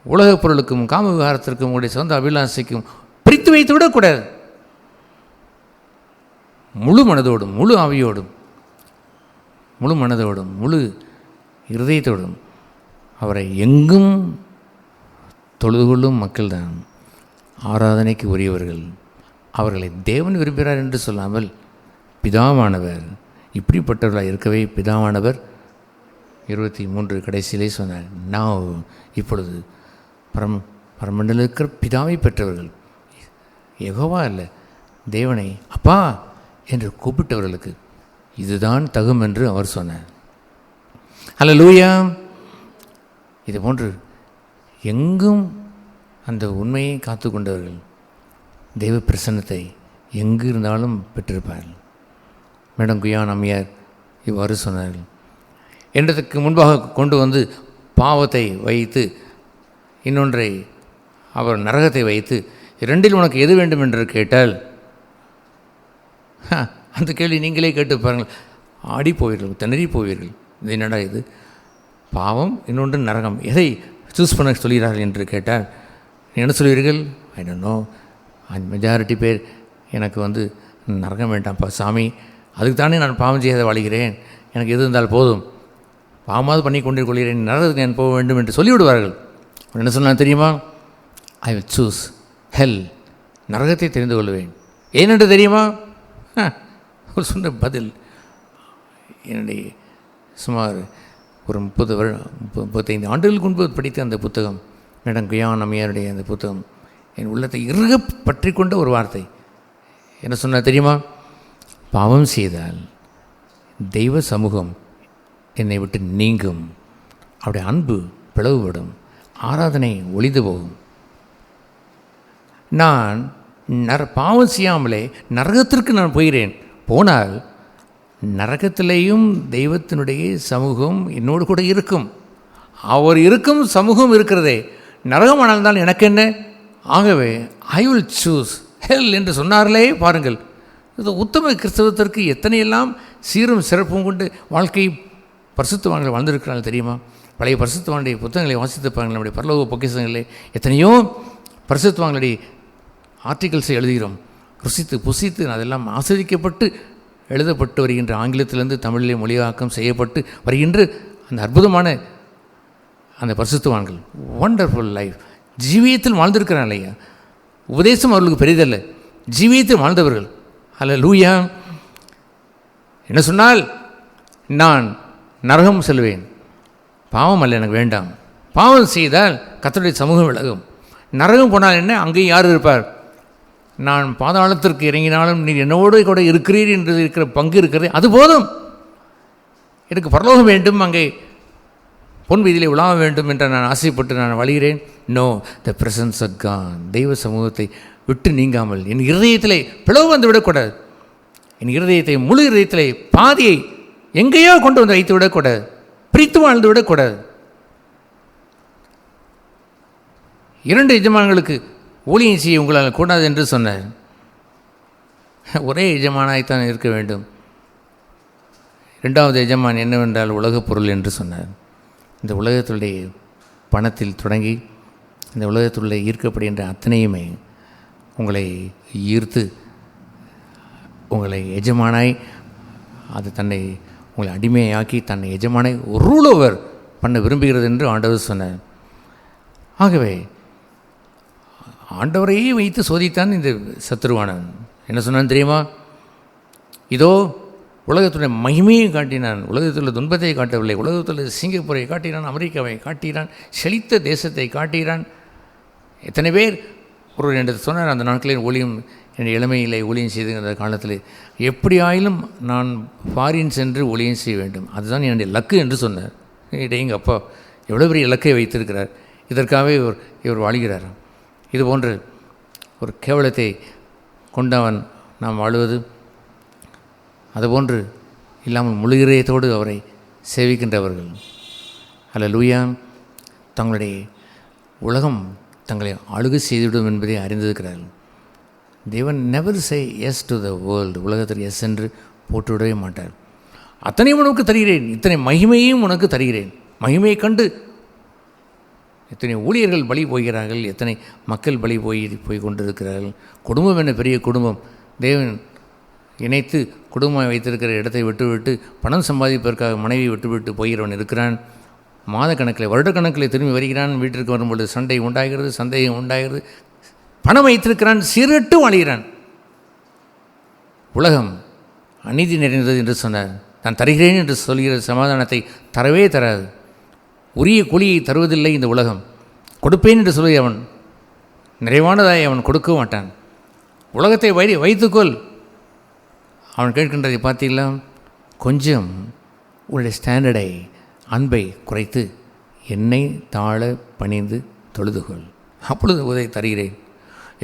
உலகப் பொருளுக்கும் காம விவகாரத்திற்கும் உங்களுடைய சொந்த அபிலாசைக்கும் பிரித்து வைத்து விடக்கூடாது. முழு மனதோடும், முழு ஆவியோடும், முழு மனதோடும், முழு இருதயத்தோடும் அவரை எங்கும் தொழுது கொள்ளும் மக்கள்தான் ஆராதனைக்கு உரியவர்கள். அவர்களை தேவன் விரும்புகிறார் என்று சொல்லாமல் பிதாவானவர் இப்படிப்பட்டவர்களாக இருக்கவே பிதாவானவர் 23 கடைசியிலே சொன்னார், நான் இப்பொழுது பரமண்டல இருக்கிற பிதாவை பெற்றவர்கள், யெகோவா இல்லை தேவனை அப்பா என்று கூப்பிட்டவர்களுக்கு இதுதான் தகும் என்று அவர் சொன்னார். ஹல்லேலூயா. இது போன்று எங்கும் அந்த உண்மையை காத்து கொண்டவர்கள் தெய்வ பிரசன்னத்தை எங்கு இருந்தாலும் பெற்றிருப்பார்கள். மேடம் குயான் அம்மையார் இவ்வாறு சொன்னார்கள், என்றதுக்கு முன்பாக கொண்டு வந்து பாவத்தை வைத்து இன்னொன்றை அவர் நரகத்தை வைத்து இரண்டில் உனக்கு எது வேண்டும் என்று கேட்டால் அந்த கேள்வி நீங்களே கேட்டு பாருங்கள், ஆடி போவீர்கள், திணறி போவீர்கள். இது என்னடா இது, பாவம் இன்னொன்று நரகம், எதை சூஸ் பண்ண சொல்கிறார்கள் என்று கேட்டால் என்ன சொல்வீர்கள்? I don't know. மெஜாரிட்டி பேர் எனக்கு நரகம் வேண்டாம்ப்பா சாமி, அதுக்கு தானே நான் பாவம் செய்யாத வாழுகிறேன், எனக்கு எது இருந்தால் போதும், பாவமாவது பண்ணி கொண்டு கொள்கிறேன், நரகத்துக்கு நான் போக வேண்டும் என்று சொல்லிவிடுவார்கள். என்ன சொன்னால் தெரியுமா? ஐ வில் சூஸ் ஹெல், நரகத்தை தெரிந்து கொள்வேன். ஏனென்று தெரியுமா? ஒரு சொன்ன பதில் என்னுடைய சுமார் ஒரு 35 ஆண்டுகளுக்கு முன்பு படித்த அந்த புத்தகம், மேடம் குயான் அம்மையாருடைய அந்த புத்தகம் என் உள்ளத்தை இறுக பற்றி கொண்ட ஒரு வார்த்தை. என்ன சொன்னால் தெரியுமா? பாவம் செய்தால் தெய்வ சமூகம் என்னை விட்டு நீங்கும், அவருடைய அன்பு பிளவுபடும், ஆராதனை ஒளிந்து போகும். நான் பாவம் செய்யாமலே நரகத்திற்கு நான் போகிறேன், போனால் நரகத்திலேயும் தெய்வத்தினுடைய சமூகம் என்னோடு கூட இருக்கும். அவர் இருக்கும் சமூகம் இருக்கிறதே, நரகமானால்தான் எனக்கு என்ன? ஆகவே ஐ வில் சூஸ் ஹெல் என்று சொன்னார்களே பாருங்கள். இது உத்தம கிறிஸ்தவத்திற்கு எத்தனையெல்லாம் சீரும் சிறப்பும் கொண்டு வாழ்க்கை பரிசுத்தவான்கள் வாழ்ந்திருக்கிறார்கள் தெரியுமா? பழைய பரிசுத்தவானுடைய புத்தகங்களை வாசித்துப்பாங்க. நம்முடைய பரலோக பொக்கிஷங்களே எத்தனையோ பரிசுத்தவான்களுடைய ஆர்டிகல்ஸை எழுதுகிறோம். ருசித்து புசித்து அதெல்லாம் ஆஸ்வதிக்கப்பட்டு எழுதப்பட்டு வருகின்ற, ஆங்கிலத்திலிருந்து தமிழிலே மொழியாக்கம் செய்யப்பட்டு வருகின்ற அந்த அற்புதமான அந்த பரிசுத்தவான்கள் வண்டர்ஃபுல் லைஃப் ஜீவியத்தில் வாழ்ந்திருக்கிறாங்க ஐயா. உபதேசம் அவர்களுக்கு பெரிதல்ல, ஜீவியத்தில் வாழ்ந்தவர்கள். அல்லேலூயா. என்ன சொன்னால், நான் நரகம் செல்வேன், பாவம் அல்ல எனக்கு வேண்டாம். பாவம் செய்தால் கர்த்தருடைய சமூகம் விலகும். நரகம் போனால் என்ன, அங்கேயும் யார் இருப்பார்? நான் பாதாளத்திற்கு இறங்கினாலும் நீர் என்னோடு கூட இருக்கிறீர் என்று இருக்கிற பங்கு இருக்கிறது, அது போதும். எனக்கு பரலோகம் வேண்டும், அங்கே பொன் வீதியிலே உலாவ வேண்டும் என்று நான் ஆசைப்பட்டு நான் வழிகிறேன். No, the presence of God, தெய்வ சமூகத்தை விட்டு நீங்காமல் என் இருதயத்திலே பிளவு வந்து விடக்கூடாது. என் இருதயத்தை, முழு இருதயத்திலே பாதியை எங்கேயோ கொண்டு வந்து வைத்து விடக்கூடாது, பிரித்து வாழ்ந்து விடக்கூடாது. 2 எஜமான்களுக்கு ஊழியம் செய்ய உங்களால் கூடாது என்று சொன்னார். ஒரே எஜமானாய்த்தான் இருக்க வேண்டும். 2வது எஜமான் என்னவென்றால் உலகப் பொருள் என்று சொன்னார். இந்த உலகத்துடைய பணத்தில் தொடங்கி இந்த உலகத்துள்ள ஈர்க்கப்படுகின்ற அத்தனையுமே உங்களை ஈர்த்து உங்களை எஜமானாய் அது தன்னை உங்களை அடிமையாக்கி தன்னை எஜமானை ரூல் ஓவர் பண்ண விரும்புகிறது என்று ஆண்டவர் சொன்னார். ஆகவே ஆண்டவரையே வைத்து சோதித்தான் இந்த சத்துருவானன். என்ன சொன்னான் தெரியுமா? இதோ உலகத்துடைய மகிமையை காட்டினான், உலகத்தில் துன்பத்தை காட்டவில்லை, உலகத்தில் சிங்கப்பூரை காட்டினான், அமெரிக்காவை காட்டினான், செழித்த தேசத்தை காட்டினான். எத்தனை பேர் ஒருவர் என்று சொன்னார், அந்த நாட்களில் ஊழியம் என் இளமையில் ஊழியம் செய்துங்கிற காலத்தில் எப்படியாயிலும் நான் ஃபாரின் சென்று ஊழியம் செய்ய வேண்டும், அதுதான் என்னுடைய லக்கு என்று சொன்னார். எங்கள் அப்பா எவ்வளோ பெரிய இலக்கை வைத்திருக்கிறார், இதற்காகவே இவர் வாழ்கிறார். இது போன்று ஒரு கேவலத்தை கொண்டவன் நாம் வாழுவது, அதுபோன்று இல்லாமல் முழு இதயத்தோடு அவரை சேவிக்கின்றவர்கள் அல்லேலூயா தங்களுடைய உலகம் தங்களை ஆளுகை செய்துவிடும் என்பதை அறிந்திருக்கிறார்கள். தேவன் never say yes to the world, உலகத்தில் எஸ் என்று போட்டுவிடவே மாட்டார். அத்தனையும் உனக்கு தருகிறேன், இத்தனை மகிமையும் உனக்கு தருகிறேன். மகிமையை கண்டு எத்தனை ஊழியர்கள் பலி போகிறார்கள், எத்தனை மக்கள் பலி போய் கொண்டிருக்கிறார்கள். குடும்பம் என்ன பெரிய குடும்பம், தேவன் இணைத்து குடும்பம் வைத்திருக்கிற இடத்தை விட்டுவிட்டு பணம் சம்பாதிப்பதற்காக மனைவி விட்டுவிட்டு போகிறவன் இருக்கிறான். மாதக்கணக்கில் வருடக்கணக்கில் திரும்பி வருகிறான், வீட்டிற்கு வரும்பொழுது சண்டை உண்டாகிறது, சந்தேகம் உண்டாகிறது. பணம் வைத்திருக்கிறான், சீரட்டு வாழ்கிறான். உலகம் அநீதி நிறைந்தது என்று சொன்னார். நான் தருகிறேன் என்று சொல்கிற சமாதானத்தை தரவே தராது. உரிய கூலியை தருவதில்லை இந்த உலகம். கொடுப்பேன் என்று சொல்லி அவன் நிறைவானதாய் அவன் கொடுக்க மாட்டான். உலகத்தை வைத்துக்கொள், அவன் கேட்கின்றதை பார்த்தீங்களா? கொஞ்சம் உன்னுடைய ஸ்டாண்டர்டை, அன்பை குறைத்து என்னை தாழ பணிந்து தொழுதுகொள், அப்பொழுது உதவி தருகிறேன்.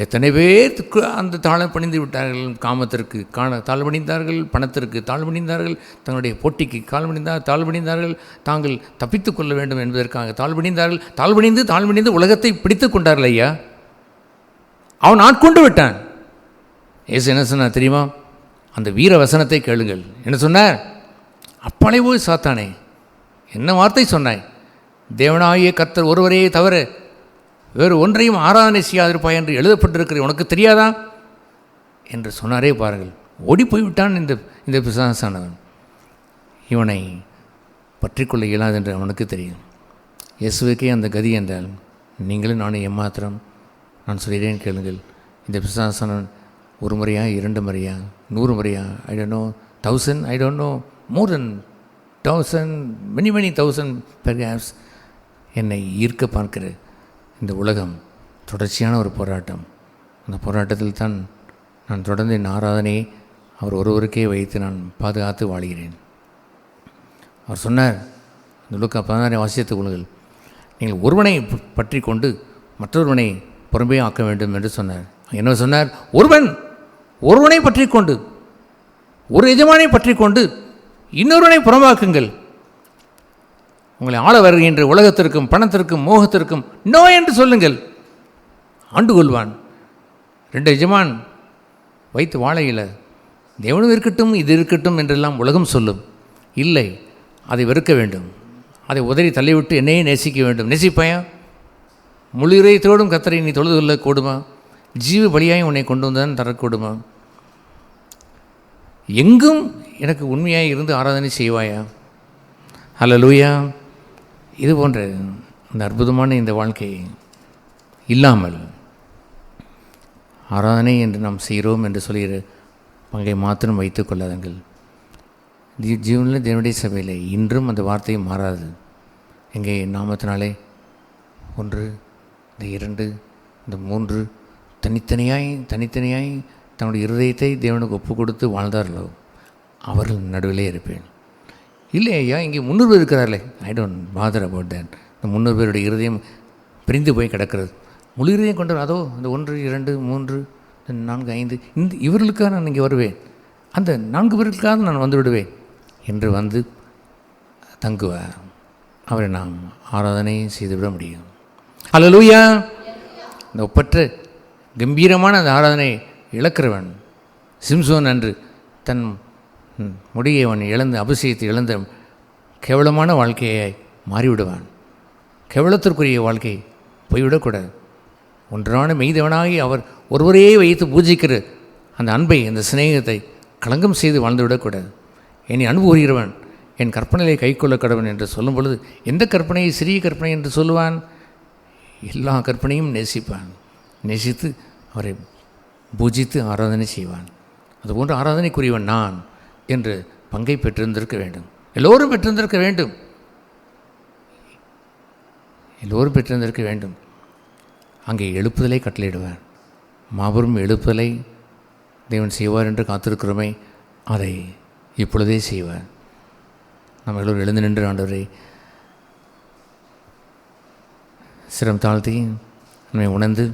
எத்தனை பேர் அந்த தாழ பணிந்து விட்டார்கள். காமத்திற்கு தாழ்வணிந்தார்கள், பணத்திற்கு தாழ்வணிந்தார்கள், தங்களுடைய போட்டிக்கு தாழ்வணிந்தார்கள், தாங்கள் தப்பித்து கொள்ள வேண்டும் என்பதற்காக தாழ்வணிந்தார்கள். தாழ்வணிந்து உலகத்தை பிடித்து கொண்டார்கள். ஐயா, அவன் ஆட்கொண்டு விட்டான். ஏசு என்ன சொன்னார் தெரியுமா? அந்த வீர வசனத்தை கேளுங்கள். என்ன சொன்னார்? அப்பாலே போய் சாத்தானே, என்ன வார்த்தை சொன்னாய்? தேவனாகிய கர்த்தர் ஒருவரையே தவிர வேறு ஒன்றையும் ஆராதனை செய்யாதிருப்பாய் என்று எழுதப்பட்டிருக்கிறது, உனக்கு தெரியாதா என்று சொன்னாரே பாருங்கள். ஓடி போய்விட்டான் இந்த பிசாசானவன். இவனை பற்றிக்கொள்ள இயலாது என்று அவனுக்கு தெரியும். இயேசுவுக்கே அந்த கதி என்றால் நீங்களும் நானும் எம்மாத்திரம்? நான் சொல்கிறேன் கேளுங்கள். இந்த பிசாசானவன் 1 முறையா, 2 முறையா, 100 முறையா, I don't know, 1000, I don't know, more then 1000, many thousand perhaps என்னை ஈர்க்க பார்க்கிற இந்த உலகம் தொடர்ச்சியான ஒரு போராட்டம். அந்த போராட்டத்தில் தான் நான் தொடர்ந்து என் ஆராதனையை அவர் ஒருவருக்கே வைத்து நான் பாதுகாத்து வாழ்கிறேன். அவர் சொன்னார், அந்த லூக்கா 16 வாசித்துக் கொள்ளுங்கள், நீங்கள் ஒருவனை பற்றி கொண்டு மற்றொருவனை புறம்பே ஆக்க வேண்டும் என்று சொன்னார். என்ன சொன்னார்? ஒருவனை பற்றி கொண்டு, ஒரு எஜமானை பற்றி கொண்டு இன்னொருவனை புறம்பாக்குங்கள். உங்களை ஆள வருகின்ற உலகத்திற்கும் பணத்திற்கும் மோகத்திற்கும் நோ என்று சொல்லுங்கள், ஆண்டு கொள்வான். 2 எஜமான் வைத்து வாழையில் தேவனும் இருக்கட்டும், இது இருக்கட்டும் என்றெல்லாம் உலகம் சொல்லும். இல்லை, அதை வெறுக்க வேண்டும், அதை உதறி தள்ளிவிட்டு என்னையே நேசிக்க வேண்டும். நேசிப்பாயா? முழு இதயத்தோடும் கர்த்தரை நீ தொழுது கொள்ள கூடுமா? ஜீவ பலியாய் உன்னை கொண்டு வந்தான் தரக்கூடுமா? எங்கும் எனக்கு உண்மையாக இருந்து ஆராதனை செய்வாயா? ஹல்லேலூயா. இது போன்ற இந்த அற்புதமான இந்த வாழ்க்கை இல்லாமல் ஆராதனை என்று நாம் செய்கிறோம் என்று சொல்கிற பங்கை மாத்திரம் வைத்து கொள்ளாதங்கள். ஜீவனில் தேவனுடைய சபையில் இன்றும் அந்த வார்த்தையை மாறாது. எங்கே நாமத்தினாலே 1, இந்த 2, இந்த 3 தனித்தனியாய் தன்னுடைய இருதயத்தை தேவனுக்கு ஒப்பு கொடுத்து வாழ்ந்தார்களோ அவர்கள் நடுவிலே இருப்பேன். இல்லை ஐயா, இங்கே 300 பேர் இருக்கிறார்களே, I don't father about that. இந்த 300 பேருடைய இருதயம் பிரிந்து போய் கிடக்கிறது. முழு இருதயம் கொண்டவர் அதோ இந்த 1, 2, 3, 4, 5 இந்த இவர்களுக்காக நான் இங்கே வருவேன், அந்த 4 பேர்களுக்காக நான் வந்து விடுவேன் என்று வந்து தங்குவார். அவரை நாம் ஆராதனை செய்துவிட முடியும். ஹல்லேலூயா. இந்த ஒப்பற்ற கம்பீரமான அந்த ஆராதனை இழக்கிறவன் சிம்சோன் அன்று தன் முடியை அவன் இழந்து அபிஷேகத்தை இழந்த கேவலமான வாழ்க்கையை மாறிவிடுவான். கேவலத்திற்குரிய வாழ்க்கை போய்விடக்கூடாது. ஒன்றான மெய்தவனாகி அவர் ஒருவரையே வைத்து பூஜிக்கிற அந்த அன்பை, அந்த சிநேகத்தை களங்கம் செய்து வாழ்ந்து விடக்கூடாது. என்னை அன்பு கூறுகிறவன் என் கற்பனையை கைக்கொள்ள கடவன் என்று சொல்லும் பொழுது எந்த கற்பனையை சிறிய கற்பனை என்று சொல்லுவான்? எல்லா கற்பனையும் நேசிப்பான். நேசித்து அவரை பூஜித்து ஆராதனை செய்வான். அதுபோன்று ஆராதனைக்குரியவன் நான் என்று பங்கை பெற்றிருந்திருக்க வேண்டும். எல்லோரும் பெற்றிருந்திருக்க வேண்டும். எல்லோரும் பெற்றிருந்திருக்க வேண்டும். அங்கே எழுப்புதலை கட்டளையிடுவார். மாபெரும் எழுப்புதலை தேவன் செய்வார் என்று காத்திருக்கிறோமே, அதை இப்பொழுதே செய்வார். நம்ம எல்லோரும் எழுந்து நின்று ஆண்டவரை சிரம் தாழ்த்தி நம்மை உணர்ந்து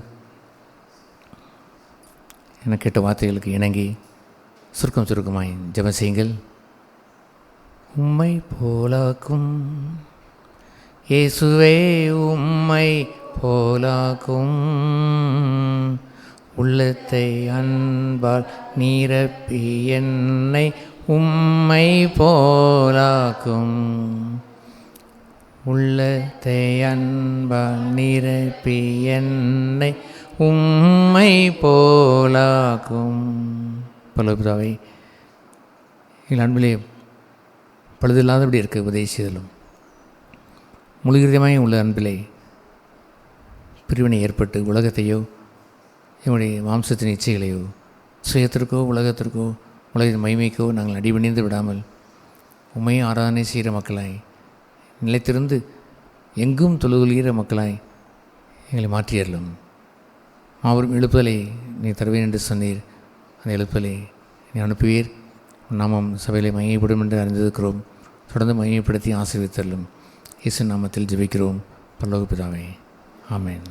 என கேட்ட வார்த்தைகளுக்கு இணங்கி சுருக்கமாய் ஜெபம் செய்யுங்கள். உம்மை போலாக்கும் இயேசுவே, உம்மை போலாக்கும் உள்ளத்தை அன்பால் நிரப்பி என்னை உம்மை போலாக்கும். உள்ளத்தை அன்பால் நிரப்பி என்னை உம்மை போலாக்கும். பலபிதாவை எங்கள் அன்பிலே பழுதில்லாதபடி இருக்க உதவி செய்தலும், முழுகிதமாய் உள்ள அன்பிலே பிரிவினை ஏற்பட்டு உலகத்தையோ என்னுடைய மாம்சத்தின் இச்சைகளையோ சுயத்திற்கோ உலகத்திற்கோ உலகின் மகிமைக்கோ நாங்கள் அடிபணிந்து விடாமல் உண்மையை ஆராதனை செய்கிற மக்களாய் நிலைத்திருந்து எங்கும் தொழுகிற மக்களாய் எங்களை மாற்றியறலும். மாபெரும் எழுப்புதலை நீ தருவேன் என்று சொன்னீர். அந்த எழுப்புதலை நீ அனுப்புவீர். நாமம் சபையிலே மகிமைப்படும் என்று அறிந்திருக்கிறோம். தொடர்ந்து மகிமைப்படுத்தி ஆசீர்வதித்தரலும். இயேசு நாமத்தில் ஜெபிக்கிறோம் பரலோக பிதாவே. ஆமென்.